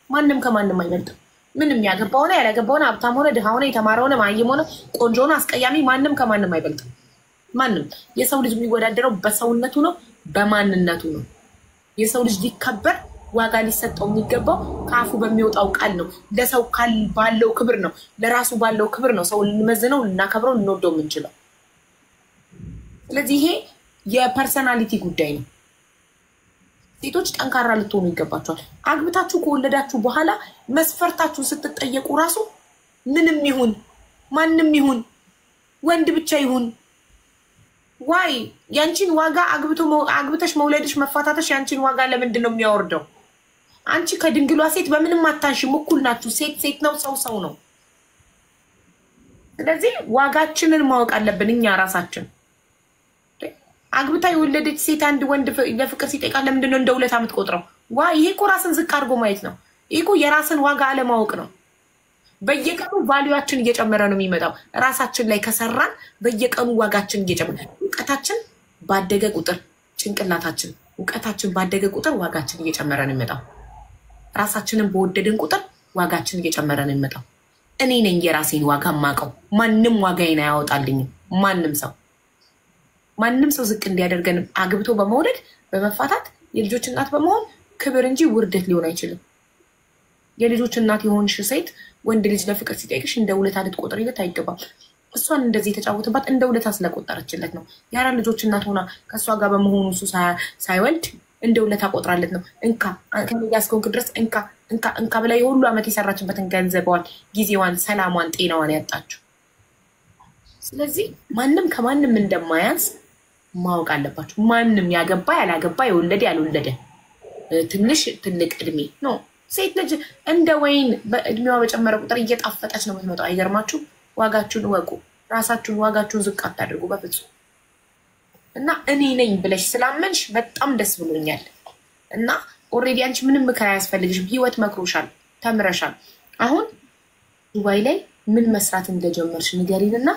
ማንም ከማንም አይበልጥም። ምንም ያገባው ነው ያላገባው ነው ሀብታም ሆነ ድሃ ሆነ የተማረው ነው ማይም ሆነ ቆንጆ ነው አስቀያሚ ማንም ከማንም አይበልጥም። ማንም የሰው ልጅ የሚወዳደረው በሰውነቱ ነው በማንነቱ ነው። የሰው ልጅ ሊከበር ዋጋ ሊሰጠው የሚገባው ካፉ በሚወጣው ቃል ነው። ለሰው ቃል ባለው ክብር ነው፣ ለራሱ ባለው ክብር ነው ሰው ልንመዝነው ልናከብረው ልንወደው የምንችለው። ስለዚህ ይሄ የፐርሰናሊቲ ጉዳይ ነው። ሴቶች ጠንካራ ልትሆኑ ይገባቸዋል። አግብታችሁ ከወለዳችሁ በኋላ መስፈርታችሁን ስትጠየቁ ራሱ ምንም ይሁን ማንም ይሁን ወንድ ብቻ ይሁን ዋይ ያንቺን ዋጋ አግብተሽ መውለድሽ መፋታተሽ ያንቺን ዋጋ ለምንድን ነው የሚያወርደው? አንቺ ከድንግሏ ሴት በምንም አታንሽም፣ እኩል ናችሁ። ሴት ነው፣ ሰው ነው። ስለዚህ ዋጋችንን ማወቅ አለብን እኛ ራሳችን። አግብታ የወለደች ሴት አንድ ወንድ ለፍቅር ሲጠይቃት ለምንድን ነው እንደ ውለታ የምትቆጥረው? ይሄ እኮ ራስን ዝቅ አድርጎ ማየት ነው። ይሄ እኮ የራስን ዋጋ አለማወቅ ነው። በየቀኑ ቫልዩአችን እየጨመረ ነው የሚመጣው። ራሳችን ላይ ከሰራን በየቀኑ ዋጋችን እየጨመረ እውቀታችን ባደገ ቁጥር ጭንቅላታችን እውቀታችን ባደገ ቁጥር ዋጋችን እየጨመረ ነው የሚመጣው። ራሳችንን በወደድን ቁጥር ዋጋችን እየጨመረ ነው የሚመጣው። እኔ ነኝ የራሴን ዋጋ ማቀው። ማንም ዋጋዬን አያወጣልኝም። ማንም ሰው ዝቅ እንዲያደርገን አግብቶ በመውለድ በመፋታት የልጆች እናት በመሆን ክብር እንጂ ውርደት ሊሆን አይችልም። የልጆች እናት የሆንሽ ሴት ወንድ ልጅ ለፍቅር ሲጠይቅሽ እንደ ውለታ ልትቆጥሪለት አይገባም። እሷን እንደዚህ የተጫወተባት እንደ ውለታ ስለቆጠረችለት ነው። የአራት ልጆች እናት ሆና ከእሷ ጋር በመሆኑ እሱ ሳይወልድ እንደ ውለታ ቆጥራለት ነው። እንካ ከኔጋ እስከሆንክ ድረስ እንካ ብላ የሁሉ ዓመት የሰራችበትን ገንዘቧን፣ ጊዜዋን፣ ሰላሟን፣ ጤናዋን ያጣችው። ስለዚህ ማንም ከማንም እንደማያንስ ማወቅ አለባችሁ። ማንም ያገባ ያላገባ የወለደ ያልወለደ ትንሽ ትልቅ እድሜ ነው። ሴት ልጅ እንደ ወይን በእድሜዋ በጨመረ ቁጥር እየጣፈጠች ነው የምትመጣው። አይገርማችሁ? ዋጋችሁን ወቁ። ራሳችሁን ዋጋችሁን ዝቅ አታድርጉ በፍጹም። እና እኔ ነኝ ብለሽ ስላመንሽ በጣም ደስ ብሎኛል። እና ኦልሬዲ አንቺ ምንም ምክር አያስፈልግሽም። ህይወት መክሮሻል፣ ተምረሻል። አሁን ዱባይ ላይ ምን መስራት እንደጀመርሽ ንገሪንና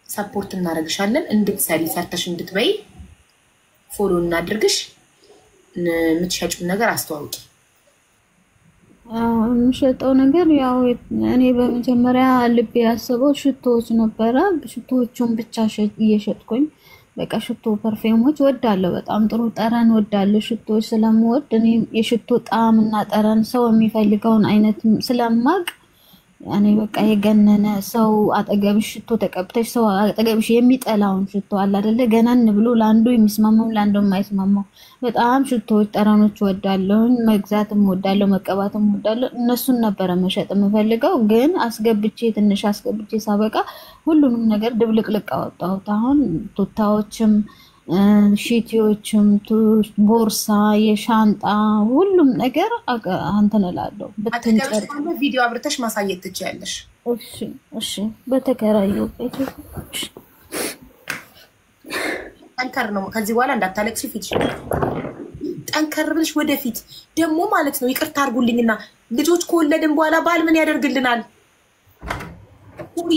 ሰፖርት እናደርግሻለን። እንድትሰሪ ሰርተሽ እንድትበይ ፎሎ እናድርግሽ። የምትሸጪውን ነገር አስተዋውቂ። የምሸጠው ነገር ያው እኔ በመጀመሪያ ልቤ ያሰበው ሽቶዎች ነበረ። ሽቶዎቹን ብቻ እየሸጥኩኝ በቃ ሽቶ ፐርፌሞች ወዳለሁ። በጣም ጥሩ ጠረን ወዳለሁ። ሽቶዎች ስለምወድ እኔ የሽቶ ጣዕም እና ጠረን ሰው የሚፈልገውን አይነት ስለማቅ እኔ በቃ የገነነ ሰው አጠገብሽ ሽቶ ተቀብተሽ ሰው አጠገብሽ የሚጠላውን ሽቶ አለ አይደለ? ገናን ብሎ ላንዱ የሚስማማው ላንዱ የማይስማማው በጣም ሽቶዎች ጠረኖች ወዳለሁኝ። መግዛትም ወዳለሁ፣ መቀባትም ወዳለሁ። እነሱን ነበረ መሸጥ የምፈልገው። ግን ትንሽ አስገብቼ ሳበቃ ሁሉንም ነገር ድብልቅልቅ አወጣሁት። አሁን ቱታዎችም ሺቲዎችም ቦርሳ፣ የሻንጣ ሁሉም ነገር አንተን እላለሁ። በተጨረሻ ቪዲዮ አብርተሽ ማሳየት ትችያለሽ። እሺ በተከራየው ቤት ጠንከር ነው። ከዚህ በኋላ እንዳታለቅሽ ፊትሽ ጠንከር ብለሽ ወደፊት ደግሞ ማለት ነው። ይቅርታ አድርጉልኝና ልጆች ከወለድን በኋላ ባል ምን ያደርግልናል?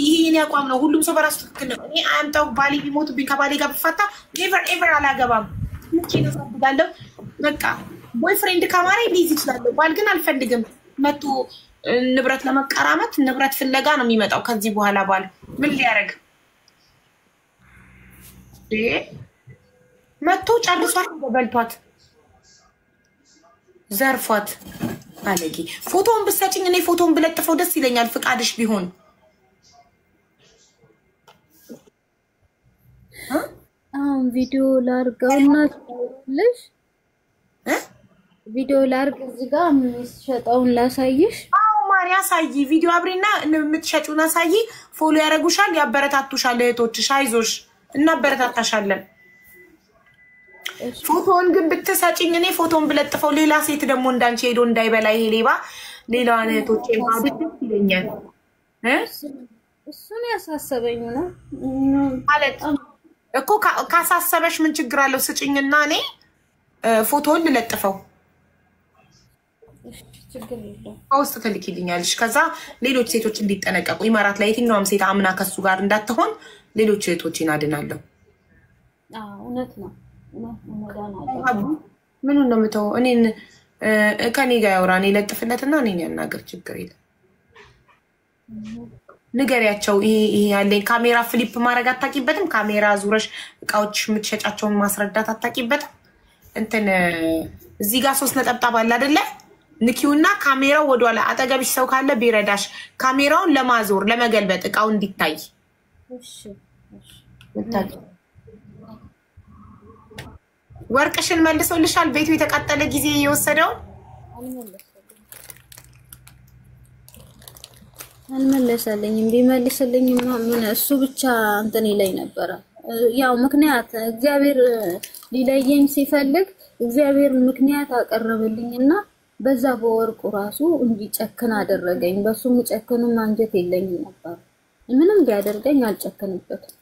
ይሄን ያቋም ነው። ሁሉም ሰው በራሱ ትክክል ነው። እኔ አምጣው ባሌ ቢሞትብኝ ከባሌ ጋር ብፋታ ኔቨር ኤቨር አላገባም። ምንጭ ነው ባለው በቃ ቦይፍሬንድ ካማራ ሊይዝ ይችላል። ባል ግን አልፈልግም። መቶ ንብረት ለመቀራመት ንብረት ፍለጋ ነው የሚመጣው። ከዚህ በኋላ ባል ምን ሊያደርግ መቶ ጨርሷት በልቷት ዘርፏት ባለጌ። ፎቶውን ብትሰጪኝ እኔ ፎቶውን ብለጥፈው ደስ ይለኛል ፍቃድሽ ቢሆን። ቪዲዮ ላርገውና ልሽ ቪዲዮ ላርግ እዚህ ጋር የሚሸጠውን ላሳይሽ። ታዲያ አሳይ፣ ቪዲዮ አብሪና የምትሸጪውን አሳይ። ፎሎ ያደርጉሻል፣ ያበረታቱሻል። እህቶችሽ አይዞሽ፣ እናበረታታሻለን። ፎቶውን ግን ብትሰጪኝ እኔ ፎቶውን ብለጥፈው ሌላ ሴት ደግሞ እንዳንቺ ሄዶ እንዳይበላ ይሄ ሌባ ሌላዋን እህቶቼ ማብት ይለኛል። እሱን ያሳሰበኝ ነው ማለት እኮ። ካሳሰበሽ ምን ችግር አለው? ስጪኝና እኔ ፎቶውን ልለጥፈው። ውስጥ ትልኪልኛለሽ። ከዛ ሌሎች ሴቶች እንዲጠነቀቁ ኢማራት ላይ የትኛውም ሴት አምና ከሱ ጋር እንዳትሆን ሌሎች ሴቶችን አድናለሁ። እውነት ነው። ምኑን ነው የምተው? እኔን ከኔ ጋር ያውራ፣ እኔ ለጥፍለትና እኔን ያናገር፣ ችግር የለም። ንገሪያቸው። ይሄ ያለኝ ካሜራ ፍሊፕ ማድረግ አታቂበትም። ካሜራ ዙረሽ እቃዎች የምትሸጫቸውን ማስረዳት አታቂበትም። እንትን እዚህ ጋር 3 ነጠብጣብ አለ አይደለ? ንኪውና ካሜራው ወደኋላ አጠገብሽ ሰው ካለ ቢረዳሽ ካሜራውን ለማዞር ለመገልበጥ እቃው እንዲታይ። ወርቅሽን መልሶልሻል? ቤቱ የተቃጠለ ጊዜ የወሰደውን አልመለሰልኝም። ቢመልስልኝም ምን እሱ ብቻ እንትን ይለኝ ነበረ። ያው ምክንያት እግዚአብሔር ሊለየኝ ሲፈልግ እግዚአብሔር ምክንያት አቀረበልኝና በዛ በወርቁ ራሱ እንዲጨክን አደረገኝ። በሱ ምጨክንም አንጀት የለኝም ነበር። ምንም ቢያደርገኝ አልጨክንበትም።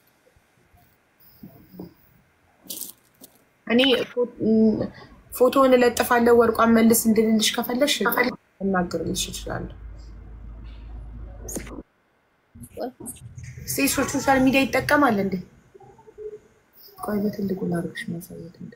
እኔ ፎቶውን ለጥፋለሁ። ወርቋን መልስ እንድልልሽ ከፈለሽ እናገርልሽ ይችላል። ሴቶች ሶሻል ሚዲያ ይጠቀማል እንዴ? ቆይ በትልቁ ላርግሽ ማሳየት እንዴ